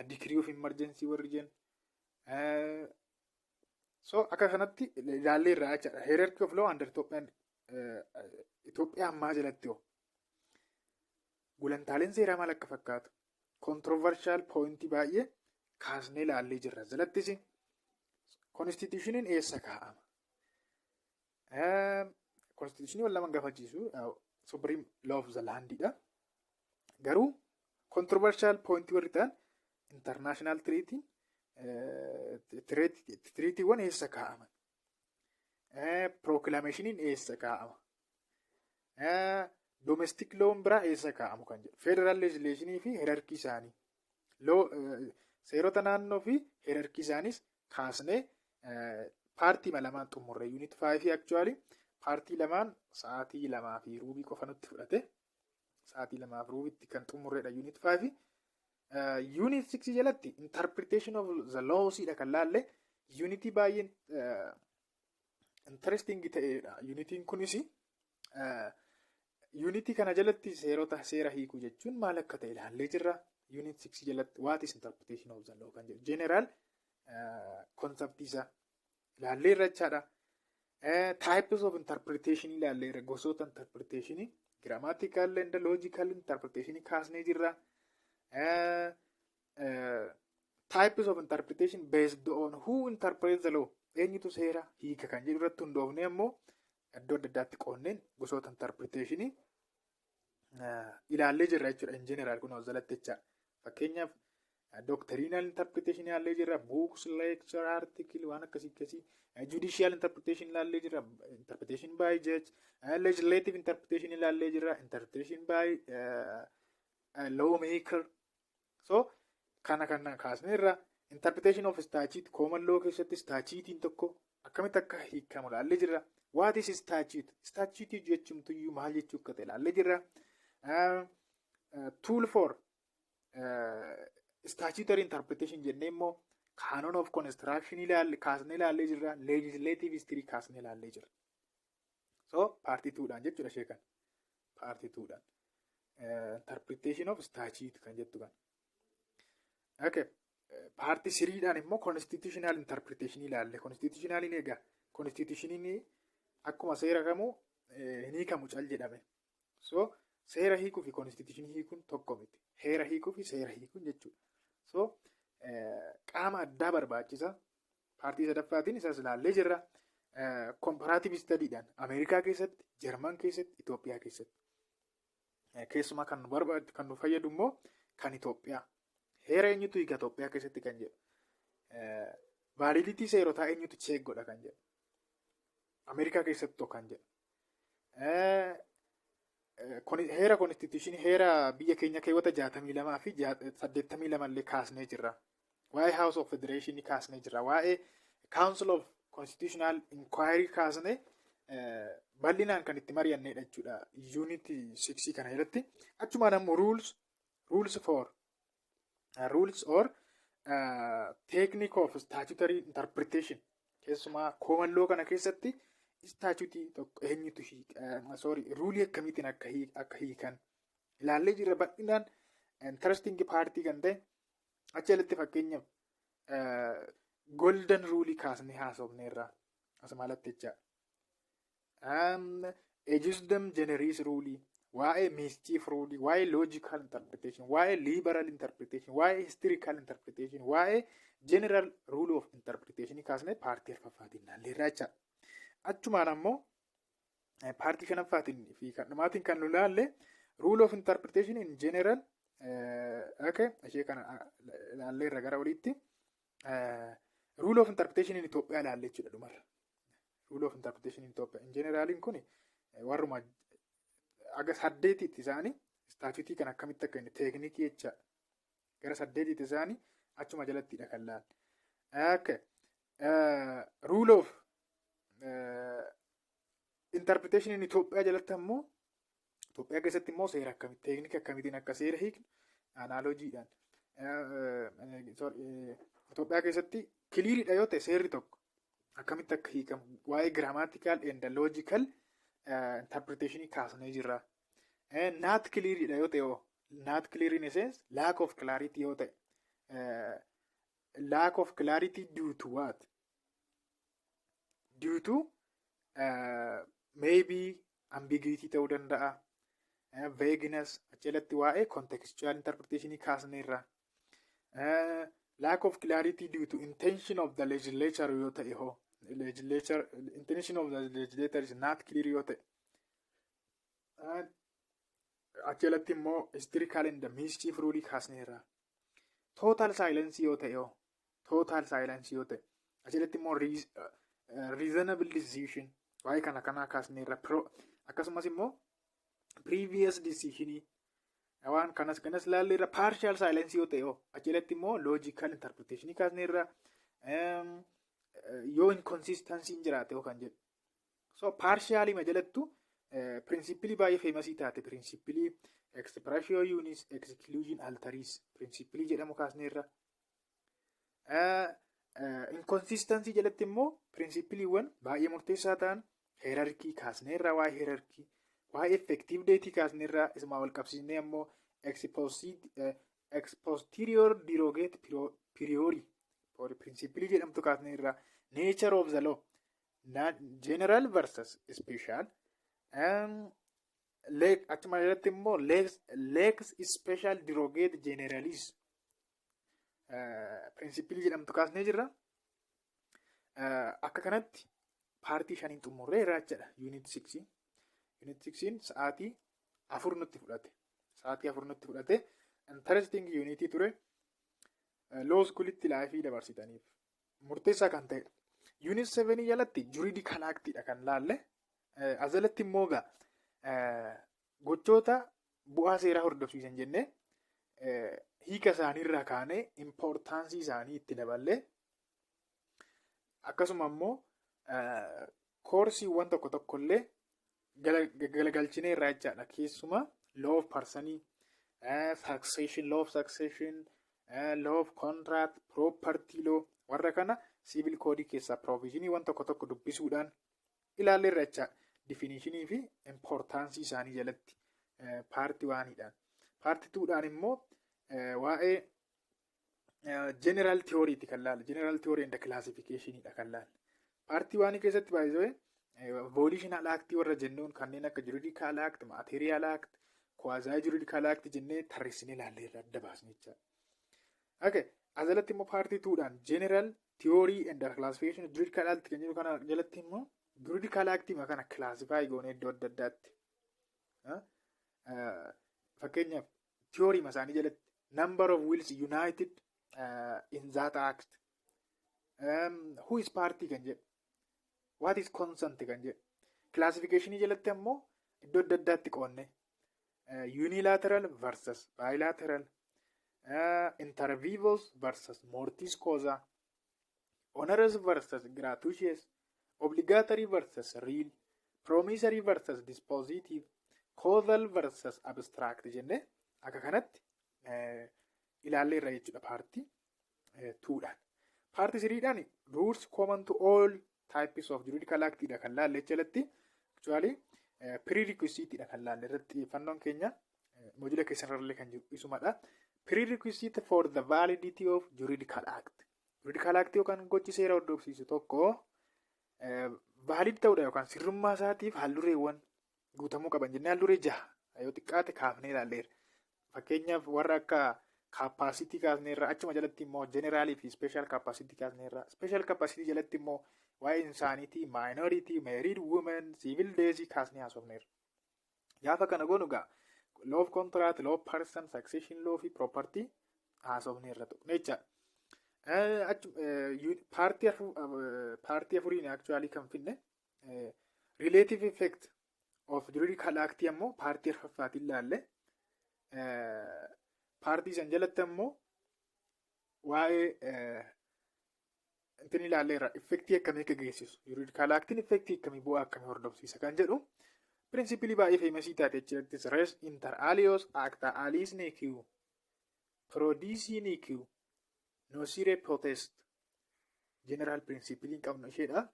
Decree of emergency warri jennu. So akka kanatti ilaallee irraa jechaadha. Hierarchy of law under Itoophiyaa ammaa jalatti hoo. Gulantaaleen seeraa maal akka fakkaatu? Controversial point baay'ee kaasnee ilaallee jirra. Jalattis constitutioniin eessa kaa'ama? Constitutionii wal lama gaafachiisu supreme law of the landidha. Garuu controversial point warri ta'an international treatywan eessa kaa'aman? Proclamationiin eessa kaa'ama? Domestic loon biraa eessa kaa'amu kan jedhu. Federal legislationii fi hierarchy isaanii. Seerota naannoo fi hierarchy isaanis kaasnee paartii lamaan xumurre. Unit 5 actually paartii lamaan sa'aatii 2:15 qofa nutti fudhate. Sa'aatii 2:15 kan xumurredha Unit 5. Unit 6 jalatti interpretation of the laws dha kan laalle. Unity baay'een interesting ta'edha. Unitiin kunis unity kana jalatti seera hiikuu jechuun maal akka ta'e ilaallee jirra. Unit 6 jalatti what is interpretation of the law kan jedhu general concept isa ilaallee irra jechaadha. Types of interpretation ilaallee irra gosoota interpretation grammatical and logical interpretation kaasnee jirra. Types of interpretation based on who interprets the law. Eenyutu seera hiika kan jedhu irratti hundoofnee ammoo iddoo adda addaatti qoonneen gosoota interpretation ilaallee jirra jechuudha. In general kun jalatti jecha. Fakkeenyaaf doctrinal interpretation ilaallee jirra. Books, lecture, article waan akkasii. Judicial interpretation ilaallee jirra. Interpretation by judge. Legislative interpretation ilaallee jirra. Interpretation by lawmaker. So kana kaasnee irra interpretation of statute common law keessatti statute tokko akkamitti akka hiikamu ilaallee jirra. What is statute? Statute jechuun maal jechuu akka ta'e ilaallee jirra. Tool for statutory interpretation jennee immoo canon of construction kaasnee ilaallee jirra. Legislative history kaasnee ilaallee jirra. So party 2dhaan jechuudha ishee kan. Party 2dhaan. Interpretation of statute kan jettu kan. Okay. Party 3dhaan immoo constitutional interpretation ilaalle. Constitutionaliin egaa constitutioniin akkuma seera kamuu hin hiikamu cal jedhame. So seera hiikuu fi constitution hiikuun tokko miti. Heera hiikuu fi seera hiikuun jechuudha. So qaama addaa barbaachisa. Paartii sadaffaatiin isas ilaallee jirra. Comparative study'dhaan Ameerikaa keessatti, Jarman keessatti, Itoophiyaa keessatti. Keessumaa kan nu fayyadu immoo kan Itoophiyaa. Heera eenyutu hiika Itoophiyaa keessatti kan jedhu. Validity seerotaa eenyutu check godha kan jedhu. Ameerikaa keessatti kan jedhu. Heera constitution heera biyya keenya keewwata 62 fi 82 illee kaasnee jirra. Waa'ee House of Federation kaasnee jirra. Waa'ee Council of Constitutional Inquiry kaasnee bal'inaan kan itti mari'annedha jechuudha. Unit 6 kana irratti. Achumaan ammoo rules or technique of statutory interpretation. Keessumaa common law kana keessatti statute tokko eenyutu ruulii akkamiitiin akka hiikan ilaallee jirra. Bal'inaan interesting party kan ta'e achi jalatti fakkeenyaaf golden rule kaasnee haasofneerra asumaalatti jecha. Ejusdem generis rule, waa'ee mischief rule, waa'ee logical interpretation, waa'ee liberal interpretation, waa'ee historical interpretation, waa'ee general rule of interpretation kaasnee paartii arfaffaatiin ilaalleerra jecha. Achumaan ammoo paartii shanaffaatiin fi kan dhumaatiin kan nu ilaalle rule of interpretation in general ishee kana ilaalleerra gara oliitti rule of interpretation in Itoophiyaa ilaalle jechuudha dhumarra. Rule of interpretation in Itoophiyaa in generaliin kun warruma aga 8 isaanii statute kan akkamitti akka inni teeknikii jecha gara 8 isaanii achuma jalattidha kan laalle. Rule of interpretation in Itoophiyaa jalatti ammoo Itoophiyaa keessatti immoo seera akkamitti teeknika akkamitiin akka seera hiiknu analojiidhaan Itoophiyaa keessatti kiliiridha yoo ta'e seerri tokko akkamitti akka hiikamu waa'ee grammatical and logical interpretation kaasnee jirra. Not clearidha yoo ta'e not clear in a sense lack of clarity yoo ta'e lack of clarity due to what? Due to maybe ambiguity ta'uu danda'a. Vagueness achilatti waa'ee contextual interpretation kaasneerra. Lack of clarity due to intention of the legislature yoo ta'e intention of the legislature is not clear yoo ta'e. Achilatti immoo historical and mischief rule kaasneerra. Total silence yoo ta'e achilatti immoo reasonable decision waa'ee kana kaasneerra. Akkasumas immoo previous decision waan kanas laalleerra partial silence yoo ta'e achilatti immoo logical interpretation kaasneerra yoo inconsistency hin jiraate kan jedhu. So partially majalattu principally baay'ee famous taate principally expressio unis exclusion alteris principally jedhamu kaasneerra. Inconsistency jalatti immoo principally wan baay'ee murteessaa ta'an hierarchy kaasneerra waa'ee hierarchy waa'ee effective date kaasneerra isuma wal qabsiisnee ammoo exposterior derogate priori or principally jedhamtu kaasneerra nature of the law general versus special achuma jalatti immoo lex special derogate generalis principally jedhamtu kaasnee jirra. Akka kanatti paartii shaniin xumurreerra jedha unit 6. Unit 6 sa'aatii 4 nutti fudhate. Interesting unit ture. Law schoolitti laayifii dabarsitaniif murteessaa kan ta'edha. Unit 7 jalatti juridical actidha kan laalle. Asalatti immoo gochoota bu'aa seeraa hordofsiisan jennee hiika isaaniirraa kaanee importansii isaanii itti daballee akkasuma immoo koorsiiwwan tokkollee galagalchinee irraa jechaadha. Keessumaa law of persony, succession, law of succession, law of contract, property law warra kana civil code keessaa provisionii wan tokko dubbisuudhaan ilaalleerra jechaadha. Definitionii fi importansii isaanii jalatti paartii waaniidhaan. Paartii tuudhaan immoo waa'ee general theory ti kan laalle. General theory and classification dha kan laalle. Paartii waanii keessatti baay'ee volitional act warra jennuun kanneen akka juridical act, material act, quasi juridical act jennee tarreessinee laalleerra adda baasne jechaadha. Okay, asalatti immoo paartii tuudhaan general theory and classification juridical act kan jedhu kana jalatti immoo juridical act kana classify goonee iddoo adda addaatti. Fakkeenyaaf theory masaanii jalatti number of wills united in that act. Who is party kan jedhu. What is consent kan jedhu. Classification jalatti ammoo iddoo adda addaatti qoonne. Unilateral versus bilateral. Inter vivos versus mortis causa. Onerous versus gratuitous. Obligatory versus real. Promissory versus dispositive. Causal versus abstract jennee akka kanatti ilaalleerra jechuudha paartii tuudhaan. Paartii siriidhaan rules common to all types of juridical act dha kan laalle jalatti actually prerequisite dha kan laalle irratti xiyyeeffannoon keenya moduula keessarrallee kan jiru isumadha. Prerequisite for the validity of juridical act. Juridical act yookaan gochi seera hordofsiisu tokko valid ta'uudha yookaan sirrummaa isaatiif hallureewwan guutamuu qaban jennee halluree 6 yoo xiqqaate kaafnee ilaalleerra. Fakkeenyaaf warra akka capacity kaasneerra achuma jalatti immoo general fi special capacity kaasneerra. Special capacity jalatti immoo waa'ee insanity, minority, married women, civil daisy kaasnee haasofneerra. Gaafa kana goonu law of contract, law of person, succession law fi property haasofneerra tuqne jechaadha. Paartii afuriin actually kan finne relative effect of juridical act ammoo paartii arfaffaatiin laalle. Paartii san jalatti ammoo waa'ee intin ilaalleerra effektii akkamii akka geessisu juridical actiin effektii akkamii bu'aa akkamii hordofsiisa kan jedhu principally baay'ee famous taate jechuudha. Res inter alios acta alis nequiu prodisi nequiu nocere potest general principle hin qabnu isheedha.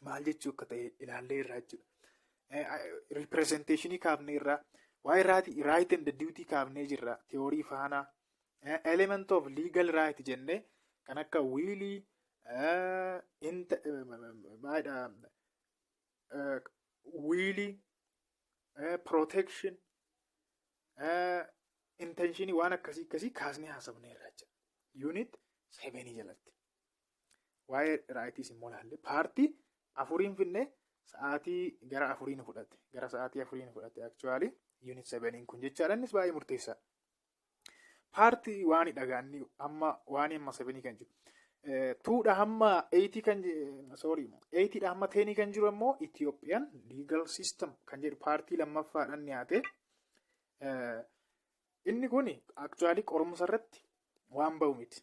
Maal jechuu akka ta'e ilaalleerra jechuudha. Representationii kaafneerra waa'ee right and duty kaafnee jirra theory faana element of legal right jennee kan akka wilii protection intentionii waan akkasii kaasnee haasofneerra jechuudha. Unit 7 jalatti waa'ee rightis immoo laalle paartii afuriin finne sa'aatii gara afuriin fudhate actually unit 7 kun jechaadha. Innis baay'ee murteessaa. Paartii waani dhagaanni amma 7 kan jiru. 2dha hamma 8 kan sorry 8dha hamma 10 kan jiru ammoo Ethiopian legal system kan jedhu paartii lammaffaadhaan dhiyaate. Inni kun actually qorumsa irratti waan bahu miti.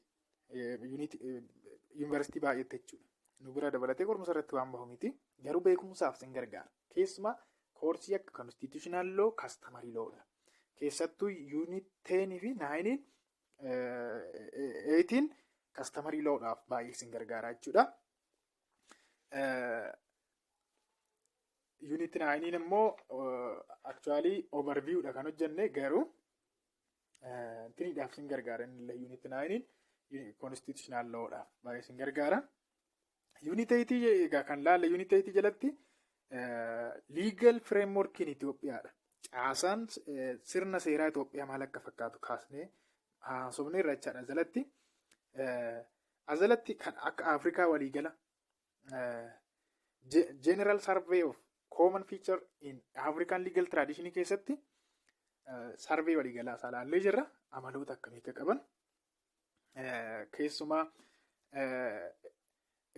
Yuunivarsiitii baay'eetti jechuudha. Nu bira dabalatee qorumsa irratti waan bahu miti. Garuu beekumsaaf sin gargaara. Keessumaa koorsii akka constitutional law, customary law dha. Keessattuu unit 10 fi 9 18 customary law dhaaf baay'ee sin gargaara jechuudha. Unit 9 immoo actually overview dha kan hojjenne garuu tiniidhaaf sin gargaara inni unit 9 constitutional law dhaaf baay'ee sin gargaara. Unit 8 egaa kan laalle unit 8 jalatti legal framework in Itoophiyaa dha. Caasaan sirna seeraa Itoophiyaa maal akka fakkaatu kaasnee haasofnee irra jechaadha. Azalatti kan akka Afrikaa waliigala general survey of common feature in African legal tradition keessatti survey waliigalaa isaa laallee jirra. Amaloota akkamii akka qaban keessumaa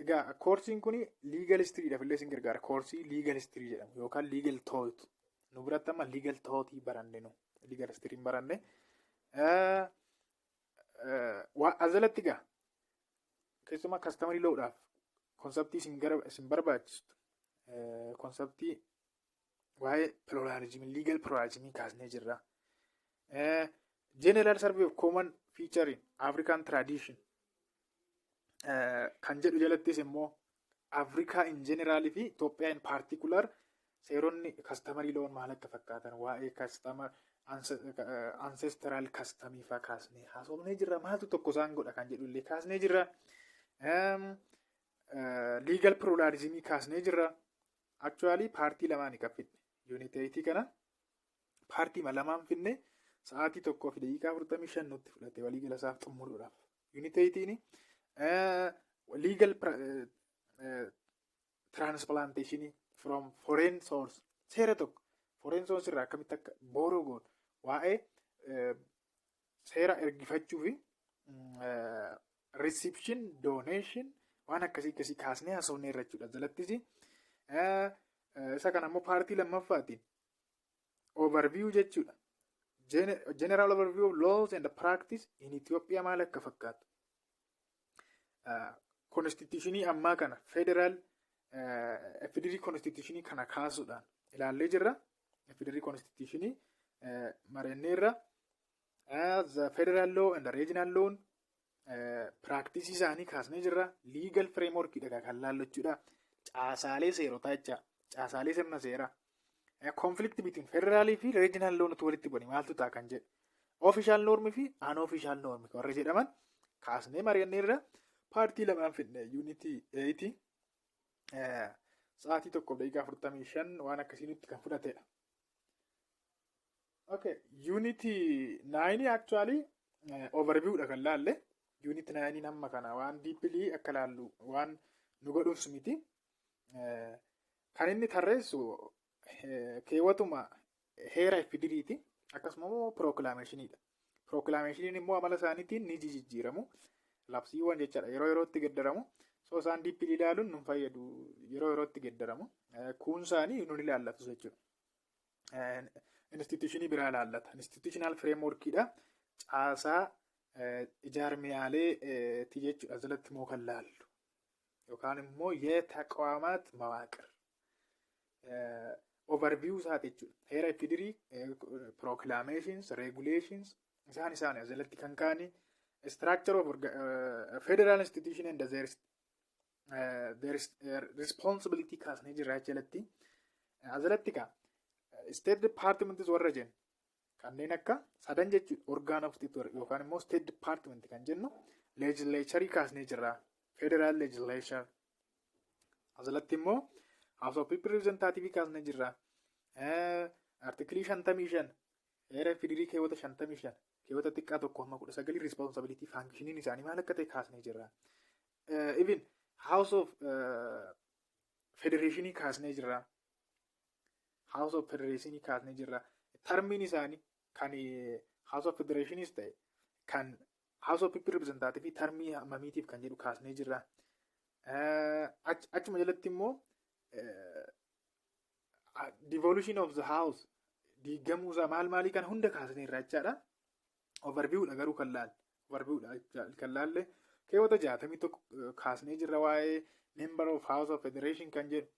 egaa koorsiin kun legal history dhaaf illee sin gargaara. Koorsii legal history jedhamu yookaan legal thought nu biratti amma legal thought baranne nu legal history baranne. Azalatti egaa keessumaa customary law dhaaf konseptii sin barbaachistu konseptii waa'ee pluralism legal pluralism kaasnee jirra. General survey of common feature in African tradition kan jedhu jalattis immoo Afrikaa in general fi Itoophiyaa in particular seeronni customary law maal akka fakkaatan waa'ee customer ancestral customii faa kaasnee haasofnee jirra. Maaltu tokko isaan godha kan jedhu illee kaasnee jirra. Legal pluralism kaasnee jirra. Actually paartii lamaan kan fidne unit 8 kana paartii lamaan fidne sa'aatii 1 fi daqiiqaa 45 nutti fudhate waliigala isaaf xumuruudhaaf. Unit 8 legal transplantation from foreign source seera tokko foreign source irraa akkamitti akka boroo goon waa'ee seera ergifachuu fi reception donation waan akkasii kaasnee haasofnee irra jechuudha. Jalattis isa kana immoo paartii lammaffaatiin overview jechuudha. General overview of laws and practice in Ethiopia maal akka fakkaatu. Constitutionii ammaa kana federal federal constitutionii kana kaasuudhaan ilaallee jirra. Federal constitutionii maranneerra. The federal law and the regional law practice isaanii kaasnee jirra. Legal framework dha kan laallu jechuudha. Caasaalee seerotaa jecha caasaalee sirna seeraa. Conflict between federal fi regional law nuti walitti bu'anii maaltu ta'a kan jedhu. Official norm fi unofficial norm warra jedhaman kaasnee maranneerra. Paartii lamaan fidne unity 8 sa'aatii 1 daqiiqaa 45 waan akkasii nutti kan fudhatedha. Okay, unity 9 actually overview dha kan laalle. Unity 9 amma kana waan deeply akka laallu waan nu godhuuf miti. Kan inni tarreessu keewwatuma heera fidiriiti akkasuma immoo proclamationidha. Proclamationiin immoo amala isaaniitiin ni jijjiiramu. Labsiiwwan jechaadha yeroo yerootti geddaramu. So isaan deeply ilaaluun nu fayyadu yeroo yerootti geddaramu. Kun isaanii nu ilaallatu jechuudha. Institutionii biraa ilaallata. Institutional framework dha. Caasaa ijaarmiyaalee ti jechuudha. Jalatti immoo kan laallu yookaan immoo የተቋማት መዋቅር overview isaati jechuudha. Heera ifidirii proclamations regulations isaan jalatti kan kaani structure of federal institution and their responsibility kaasnee jirra jalatti. Jalatti ka state departments warra jennu kanneen akka sadan jechuudha. Organ of state yookaan immoo state department kan jennu legislature kaasnee jirra. Federal legislature. Jalatti immoo House of People Representative kaasnee jirra. Article 55 heera ifidirii keewwata 55 keewwata xiqqaa tokko amma 19 responsibility functioning isaanii maal akka ta'e kaasnee jirra. Even House of Federation kaasnee jirra. House of Federation kaasnee jirra. Termiin isaanii kan House of Federation ta'e kan House of People Representative termii hammamiitiif kan jedhu kaasnee jirra. Achuma jalatti immoo devolution of the house diigamuusaa maalii kan hunda kaasnee irraa jechaadha. Overviewdha garuu kan laalle. Overviewdha kan laalle keewwata 61 kaasnee jirra waa'ee member of House of Federation kan jedhu.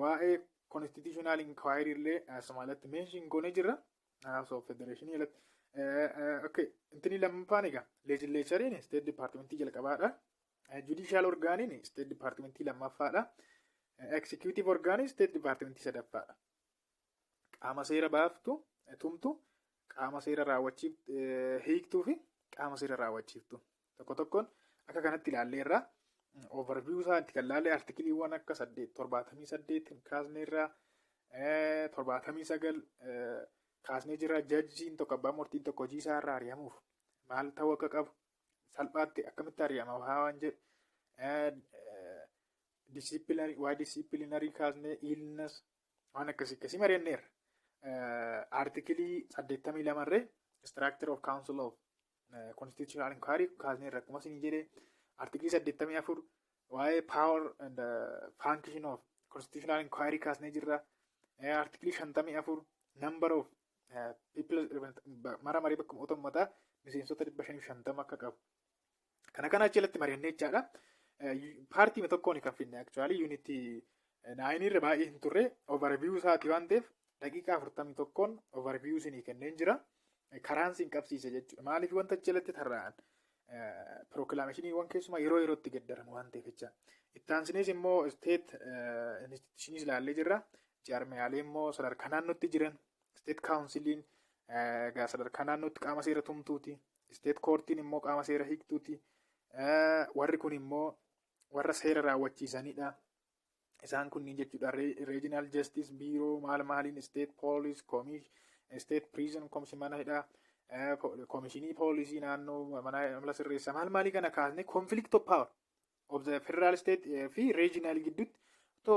Waa'ee constitutional inquiry illee asumaalatti mention goonee jirra. House of Federation jalatti. Okay, intini lammaffaan egaa legislaturein state departmentii jalqabaadha. Judicial orgaaniin state departmentii lammaffaadha. Executive orgaaniin state departmentii sadaffaadha. Qaama seera baaftu tumtu, qaama seera raawwachiiftu hiiktuu fi qaama seera raawwachiiftu. Tokko tokkoon akka kanatti ilaalleerra. Overview isaatti kan laalle artikiliiwwan akka 78 kaasnee irraa 79 kaasnee jirra. Jajjiin tokko abbaa murtiin tokko hojii isaa irraa ari'amuuf maal ta'uu akka qabu salphaatti akkamitti ari'ama waan jedhu disciplinary kaasnee illness waan akkasii mari'anneerra. Artikilii 82 irree structure of council of constitutional inquiry kaasnee irra akkuma isin jedhee artikilii 84 waa'ee power and function of constitutional inquiry kaasnee jirra. Artikilii 54 number of people mara marii bakka mootummataa miseensota 550 akka qabu. Kana achilatti mari'annee jechaadha. Paartii tokkoon kan finne actually unity 9 irra baay'ee hin turre overview isaati waan ta'eef daqiiqaa 41 overview isinii kenneen jira. Karaan siin qabsiise jechuudha. Maaliif wanta achilatti tarra'an proclamationiiwwan keessumaa yeroo yerootti gaddaramu waan ta'eef jecha. Itti aansinees immoo state institutions ilaallee jirra. Jaarmiyaalee immoo sadarkaa naannootti jiran state counciliin sadarkaa naannootti qaama seera tumtuuti. State courtiin immoo qaama seera hiiktuuti. Warri kun immoo warra seera raawwachiisanidha. Isaan kunniin jechuudha regional justice bureau maaliin state police state prison commissioneridha. Komishinii poolisii naannoo mana sirreessaa maalii kana kaasnee conflict of power of the federal state fi regional gidduutti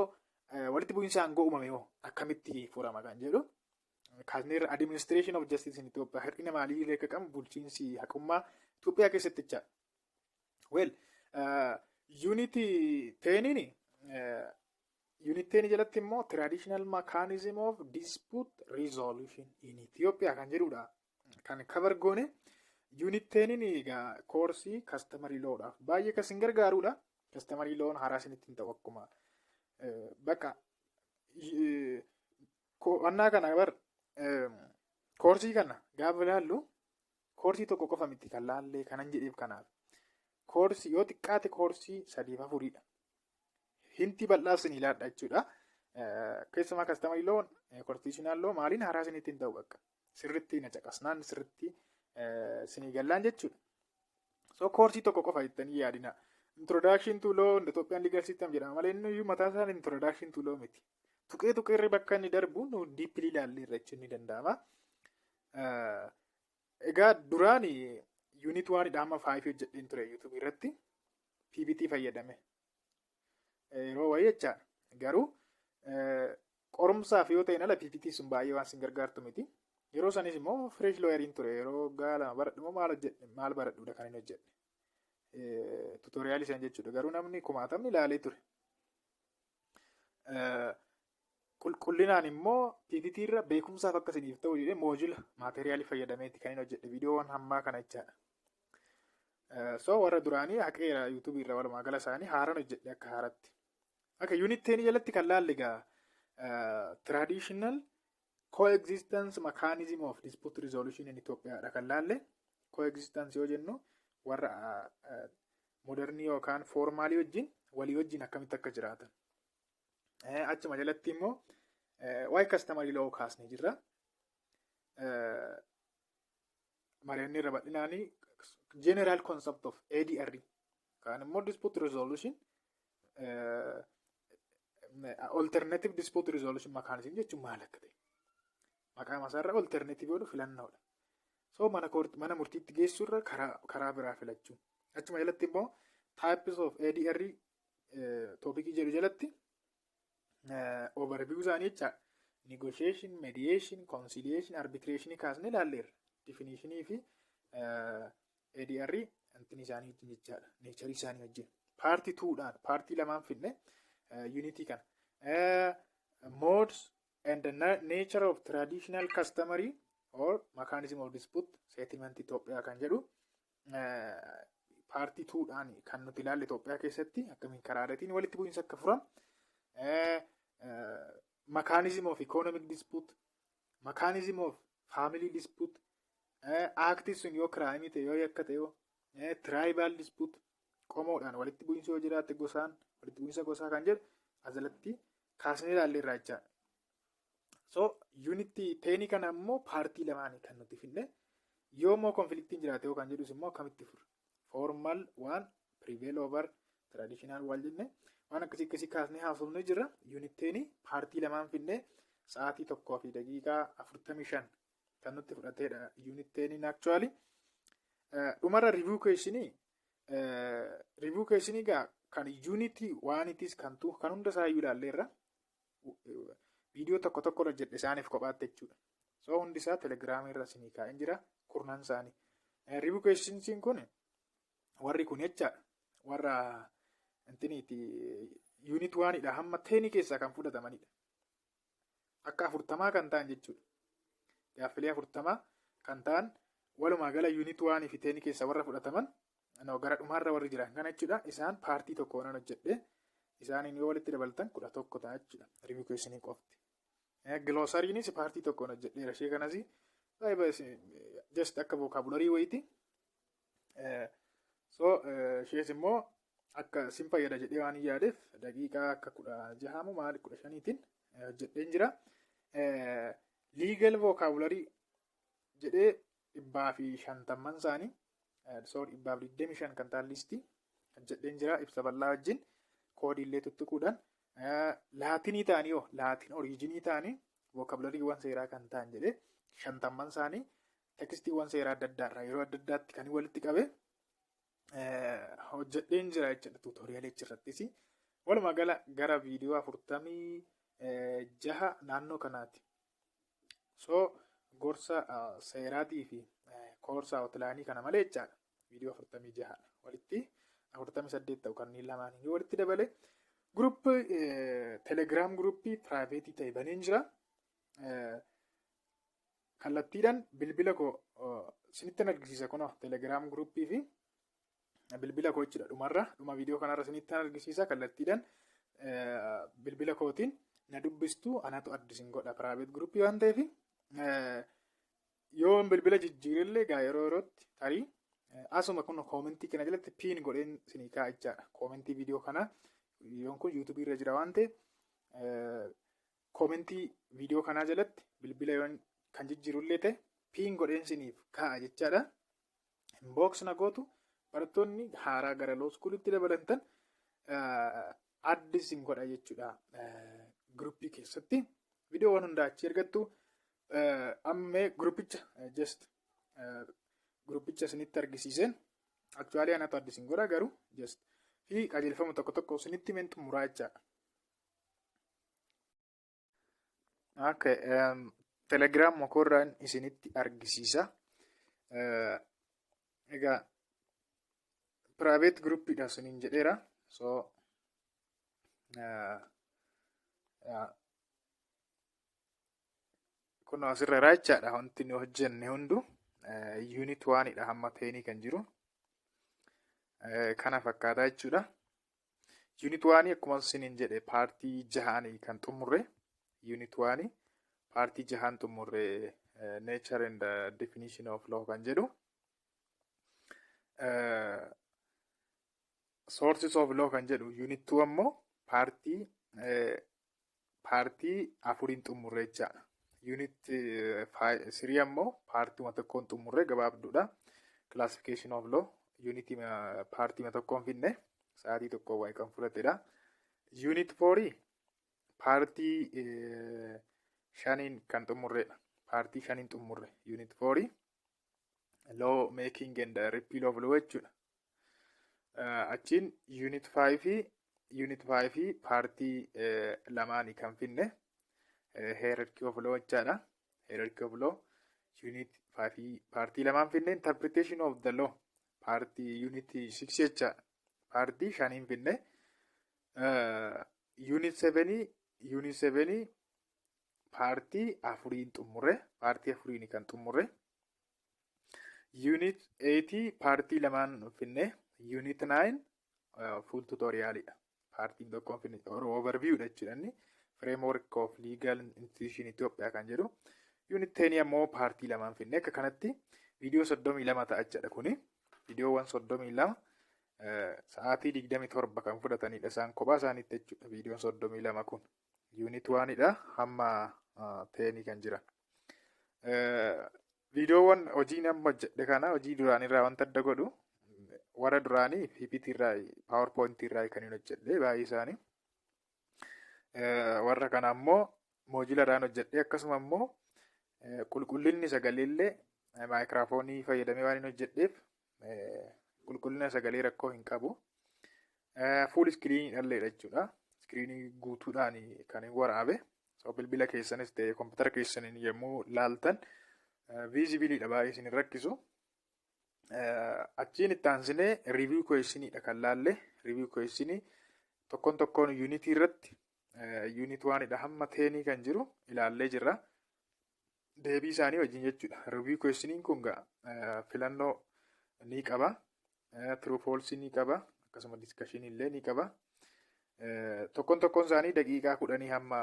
walitti bu'iinsa aangoo uumame hoo akkamitti furama kan jedhu kaasnee administration of justice in Itoophiyaa hir'ina maalii illee akka qabu bulchiinsi haqummaa Itoophiyaa keessatti jecha. Well, unity 10 jalatti immoo traditional mechanism of dispute resolution in Ethiopia kan jedhudha. Kan cover goone unit 10 egaa koorsii customary lawdhaaf baay'ee kan isin gargaarudha. Customary lawn haaraa isinitti hin ta'u akkuma bakka annaa kana bar koorsii kana gaafa ilaallu koorsii tokko qofa miti kan laallee kanan jedheef kanaaf koorsii yoo xiqqaate koorsii 3-4dha. Hinti bal'aaf isin ilaalladha jechuudha. Keessumaa customary lawn constitutional law maaliin haaraa isinitti hin ta'u bakka. Sirritti na caqasnaan sirritti isinii gallaan jechuudha. So koorsii tokko qofa jettanii yaadina. Introduction to law Ethiopian legal system jedhama malee inni mataa isaa introduction to law miti. Tuqee irra bakka inni darbu nu deeply ilaallee irra jechuun ni danda'ama. Egaa duraan unit 1 dhama 5 hojjedheen ture YouTube irratti PPT fayyadame. Yeroo wayii jechaadha. Garuu qorumsaaf yoo ta'e ala PPT sun baay'ee waan isin gargaartu miti. Yeroo sanis immoo fresh lawyeriin ture yeroo gaala baradhu maal baradhuudha kan inni hojjedhe. Tutoriaalii isaan jechuudha. Garuu namni kumaatamni ilaalee ture. Qulqullinaan immoo PPT irra beekumsaaf akka isiniif ta'u jedhee moojila maateriyaalii fayyadameeti kan inni hojjedhe viidiyoowwan hammaa kana jechaadha. So warra duraanii haqeera YouTube irra walumaa gala isaanii haaraan hojjedhe akka haaratti. Akka unit 10 jalatti kan laalle egaa traditional coexistence mechanism of dispute resolution in Ethiopia dha kan laalle. Coexistence yoo jennu warra modernii yookaan formaalii wajjin walii wajjin akkamitti akka jiraatan. Achuma jalatti immoo waa'ee customary law kaasnee jirra. Mari'annee irra bal'inaanii general concept of ADR kan immoo dispute resolution alternative dispute resolution mechanism jechuun maal akka ta'e. Maqaa masaarra alternative yoo filannoodha. So mana murtiitti geessurra karaa biraa filachuu. Achuma jalatti immoo types of ADR toopikii jedhu jalatti overview isaanii jecha negotiation, mediation, conciliation, arbitration kaasnee ilaalleerra. Definitionii fi ADR antin isaanii wajjin jechaadha. Neecharii isaanii wajjin. Paartii 2dhaan paartii lamaan finne unity kana. Modes and the nature of traditional customary or mechanism of dispute settlement Itoophiyaa kan jedhu paartii 2dhaan kan nuti ilaalle Itoophiyaa keessatti akkamiin karaadhatiin walitti bu'iinsa akka furamu. Mechanism of economic dispute, mechanism of family dispute, actis sun yoo crime ta'e yoo yakka ta'e tribal dispute qomoodhaan walitti bu'iinsa yoo jiraate gosaan walitti bu'iinsa gosaa kan jedhu asalatti kaasnee ilaalle irraa jechaadha. So unity 10 kana immoo paartii lamaanii kan nuti finne yoo immoo konfliktiin jiraate yoo kan jedhus immoo akkamitti fura. Formal one prevail over traditional one jenne waan akkasii kaasnee haasofnee jirra. Unit 10 paartii lamaan finne sa'aatii 1 fi daqiiqaa 45 kan nutti fudhateedha. Unit 10 actually dhumarra review question gaa kan unity waan itis kan hunda isaa iyyuu ilaalleerra viidiyoo tokko irra jedhe isaaniif kophaatti jechuudha. So hundi isaa telegiraamii irra isinii kaa'een jira kurnan isaanii. Review questionsiin kun warri kun jechaadha. Warra intiniiti unit 1dha hamma 10 keessaa kan fudhatamanidha. Akka 40 kan ta'an jechuudha. Gaaffilee 40 kan ta'an walumaa gala unit 1 fi 10 keessaa warra fudhataman gara dhumaarra warri jiran kana jechuudha. Isaan paartii tokkoon hojjedhe isaaniin yoo walitti dabaltan 11 ta'a jechuudha. Review questionii qofti. Glossariinis paartii tokkoon hojjedheera. Ishee kanas just akka vocabulary wayiiti. So ishees immoo akka sin fayyada jedhee waan yaadeef daqiiqaa akka 16 maali 15tiin hojjedheen jira. Legal vocabulary jedhee 150 isaanii 125 kan ta'an listii hojjedheen jira. Ibsa bal'aa wajjin koodii illee tuttuquudhaan laatinii ta'anii laatiin oriijinii ta'anii vocabulary seeraa kan ta'an jedhee 50 isaanii tekstiiwwan seeraa adda addaarraa yeroo adda addaatti kan walitti qabe hojjedheen jira jechuudha. Tuutoriyaalii irrattis walumaa gala gara viidiyoo 46 naannoo kanaati. So gorsa seeraatii fi koorsaa outlaanii kana malee jechaadha. Viidiyoo 46 walitti 48 ta'u kanneen lamaanii walitti dabale group telegram groupii private ta'e baneen jira. Kallattiidhaan bilbila koo sinittan argisiisa kunoo telegram groupii fi bilbila koo jechuudha. Dhuma viidiyoo kanarra sinittan argisiisa kallattiidhaan bilbila kootiin na dubbistu anatu addisin godha private groupii waan ta'eef yoo bilbila jijjiirellee gaa yeroo yerootti tarii asuma kun koomentii kana jalatti piin godheen sinii kaa'a jechaadha. Koomentii viidiyoo kana viidiyoon kun yuutuubii irra jira waan ta'eef koomentii viidiyoo kanaa jalatti bilbila yoo kan jijjiirullee ta'e piin godheen siniif kaa'a jechaadha. Inbox na gootu barattoonni haaraa gara loo iskuulitti dabalantan addisin godha jechuudha. Gruppii keessatti viidiyoowwan hundaa achi ergattu. Ammee gruppicha gruppicha sinitti argisiiseen actually anatu addisin godha garuu just fi qajeelfama tokko sinitti men xumuraa jechaadha. Okay, telegram mokorraan isinitti argisiisa. Egaa private groupidha sinin jedheera. So kun asirra raachaadha wanti nu hojjenne hundu unit 1dha hamma 10 kan jiru kana fakkaata jechuudha. Unit 1 akkuma sinin jedhe paartii 6 kan xumurre unit 1 paartii 6 xumurre nature and definition of law kan jedhu sources of law kan jedhu unit 2 ammoo paartii 4 xumurre jechaadha. Unit 3 ammoo paartii tokkoon xumurre gabaabduudha. Classification of law unit paartii tokkoon finne sa'aatii tokko waa'ee kan fudhatedha. Unit 4 paartii 5 kan xumurredha. Paartii 5 xumurre unit 4 law making and repeal of law jechuudha. Achiin unit 5 paartii lamaanii kan finne hierarchy of law jechaadha. Hierarchy of law unit 5 paartii lamaan finne interpretation of the law paartii unit 6 jecha paartii 5 finne unit 7 paartii 4 xumurre paartii 4 kan xumurre unit 8 paartii lamaan finne unit 9 full tutorialidha paartiin tokkoon finne overview dha jechuudha framework of legal institution Itoophiyaa kan jedhu unit 10 ammoo paartii lamaan finne akka kanatti viidiyoo 32 ta'a jechuudha kuni viidiyoowwan 32 sa'aatii 27 kan fudhatanidha isaan kophaa isaaniitti jechuudha viidiyoon 32 kun unit 1dha hamma 10 kan jiran viidiyoowwan hojii nama hojjedhe kana hojii duraanirraa wanta adda godhu warra duraanii PPT irraa PowerPoint irraa kan hin hojjedhe baay'ee isaanii warra kana ammoo Mozilla irraan hojjedhe akkasuma ammoo qulqullinni sagaleellee maayikiraafoonii fayyadamee waan hin hojjedheef qulqullina sagalee rakkoo hin qabu fuul iskiriinii dhalleedha jechuudha iskiriinii guutuudhaan kan hin waraabe bilbila keessanis ta'e kompiitara keessaniin yommuu laaltan viizibiliidha baay'ee isin rakkisu achiin itti aansinee riiviyuu kweeshiniidha kan laalle riiviyuu kweeshinii tokkoon yuunitii irratti yuunit 1dha hamma 10 kan jiru ilaallee jirra deebii isaanii wajjin jechuudha riiviyuu kweeshiniin kun filannoo ni qaba true false ni qaba akkasuma diskashinii illee ni qaba tokkoon isaanii daqiiqaa 10 hamma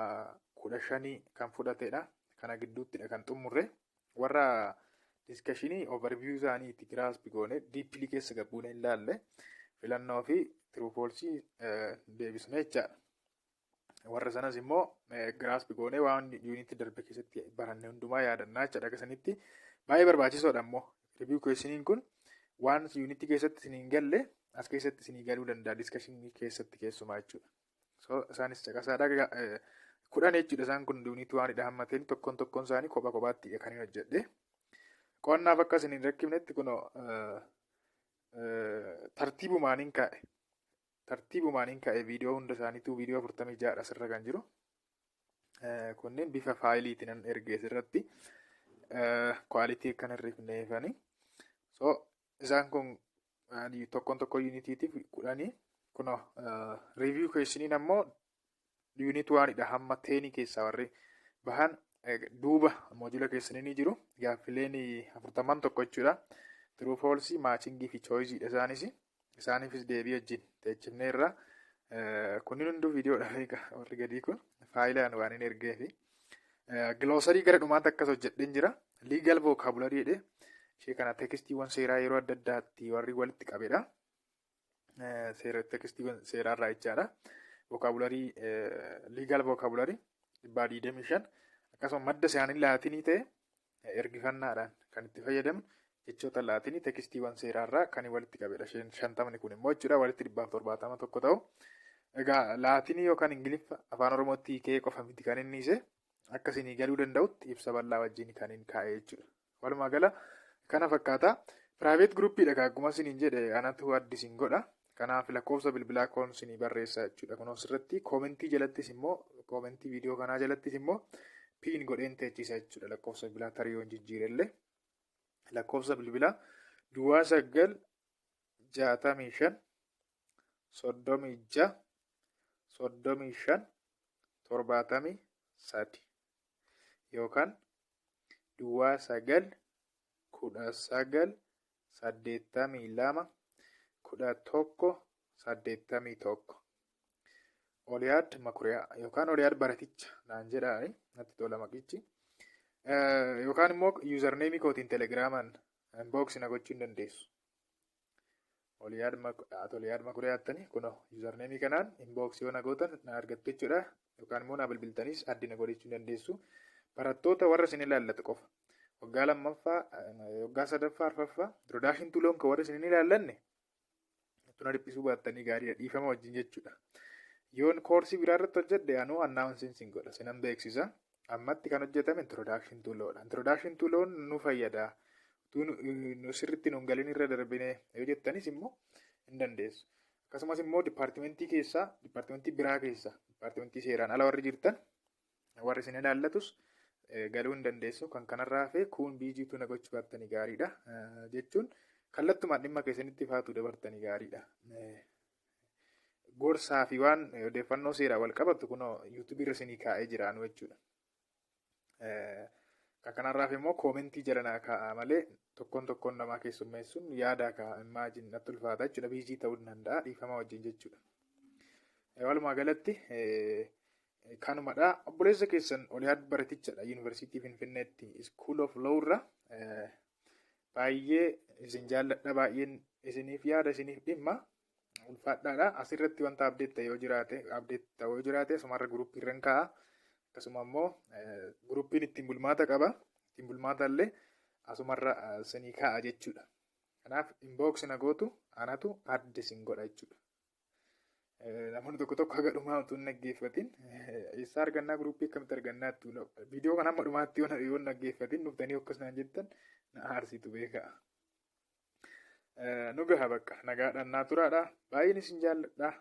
15 kan fudhatedha kana gidduuttidha kan xumurre warra diskashinii overview isaaniitti grasp goone deeply keessa gabuune ilaalle filannoo fi true false deebisne jechaadha warra sanas immoo grasp goone waan unit darbe keessatti baranne hundumaa yaadannaa jechaadha akkasanitti baay'ee barbaachisoodha ammoo review questioniin kun waan unit keessatti isiniin galle as keessatti isinii galuu danda'a diskashinii keessatti keessumaa jechuudha so isaanis caqasaadha 10 jechuudha isaan kun unit 1dha hamma 10 tokkoon isaanii kophaatti kan hin hojjedhe qo'annaaf akka isin hin rakkifnetti kun tartiibumaan kaa'e viidiyoo hunda isaaniitu viidiyoo 46 asirra kan jiru kunneen bifa faayiliitiin ergee asirratti kwaalitii akkan hirrifneefani so isaan kun tokkoon unitiitiif 10 kun riiviyuu kweeshiniin ammoo unit 1dha hamma 10 keessaa warri bahan duuba Mozilla keessanii ni jiru gaaffileen 41 jechuudha true false matchingii fi choiceedha isaaniifis deebii wajjin teechifneerra kunniin hunduu viidiyoodha warri gadii kun faayilaan waan hin ergeefi glossarii gara dhumaatti akkas hojjedheen jira legal vocabulary jedhe ishee kana tekstiiwwan seeraa yeroo adda addaatti warri walitti qabedha tekstiiwwan seeraarraa jechaadha vocabulary legal vocabulary 225 akkasuma madda isaanii laatinii ta'e ergifannaadhaan kan itti fayyadamnu jechoota laatinii tekstiiwwan seeraarraa kan walitti qabedha 50 kun immoo jechuudha walitti 171 ta'u egaa laatinii yookaan ingiliffa afaan oromootti hiikee qofa miti kan inni ise akkasinii galuu danda'utti ibsa bal'aa wajjin kan hin kaa'e jechuudha walumaa gala kana fakkaata private groupidha akkuma isiniin jedhe anatu addisiin godha kanaaf lakkoofsa bilbilaa koon isinii barreessa jechuudha kun asirratti koomentii jalattis immoo koomentii viidiyoo kanaa jalattis immoo piin godheen teechisa jechuudha lakkoofsa bilbilaa tarii yoo jijjiirellee lakkoofsa bilbilaa 965 36 35 73 yookaan 9 19 82 11 Oliyaad Makuriyaa yookaan Oliyaad Baraticha naan jedhaani natti tola maqichi yookaan immoo username kootiin telegiraamaan inbox na gochuu hin dandeessu Oliyaad Makuriyaatti kun username kanaan inbox yoo na gootan na argattu jechuudha yookaan immoo na bilbiltanis addi na godhachuu hin dandeessu barattoota warra isin ilaallatu qofa waggaa lammaffaa waggaa sadaffaa arfaffaa introduction to loan warra isin ilaallanne tuna dhiphisuu baattanii gaariidha dhiifama wajjin jechuudha yoon koorsii biraa irratti hojjedhe anuu announcing godha sinan beeksisa ammatti kan hojjetame introduction to loan nu fayyada nu sirriitti nuun galiin irra darbine yoo jettanis immoo hin dandeessu akkasumas immoo dipaartimentii biraa keessa dipaartimentii seeraan ala warri jirtan warri isin ilaallatus galuu hin dandeessu. Kan kanarraa hafe kun biijiitu na gochuu baattanii gaariidha jechuun kallattumaan dhimma keessanitti faatu dabartanii gaariidha. Gorsaa fi waan odeeffannoo seeraa wal qabatu kunoo yuutuubii irra isinii kaa'ee jiraanu jechuudha. Kan kanarraaf immoo koomentii jalanaa kaa'aa malee tokkoon namaa keessummeessuun yaada kaa'aa imaajin natti ulfaata jechuudha. Biizii ta'uu danda'a dhiifama wajjin jechuudha. Walumaa galatti kanumadha. Obboleessa keessan Oliyaad Baratichadha Yuunivarsiitii Finfinneetti School of Law irra baay'ee isin jaalladha, baay'een isiniif yaada isiniif dhimma ulfaadhaadha. Asirratti wanta abdeet ta'e yoo jiraate asumarra guruppii irra kaa'a. Akkasuma immoo guruppiin ittiin bulmaata qaba. Ittiin bulmaata illee asumarra isinii kaa'a jechuudha. Kanaaf inbox na gootu anatu adda isin godha jechuudha. Namoonni tokko haga dhumaa utuu hin dhaggeeffatin eessaa argannaa guruppii akkamitti argannaa viidiyoo kana hamma dhumaatti yoo hin dhaggeeffatin dhuftanii akkasumaan jettan na aarsitu beekaa. Nu gaha bakka nagaadhaan naa turaadha. Baay'een isin jaalladha.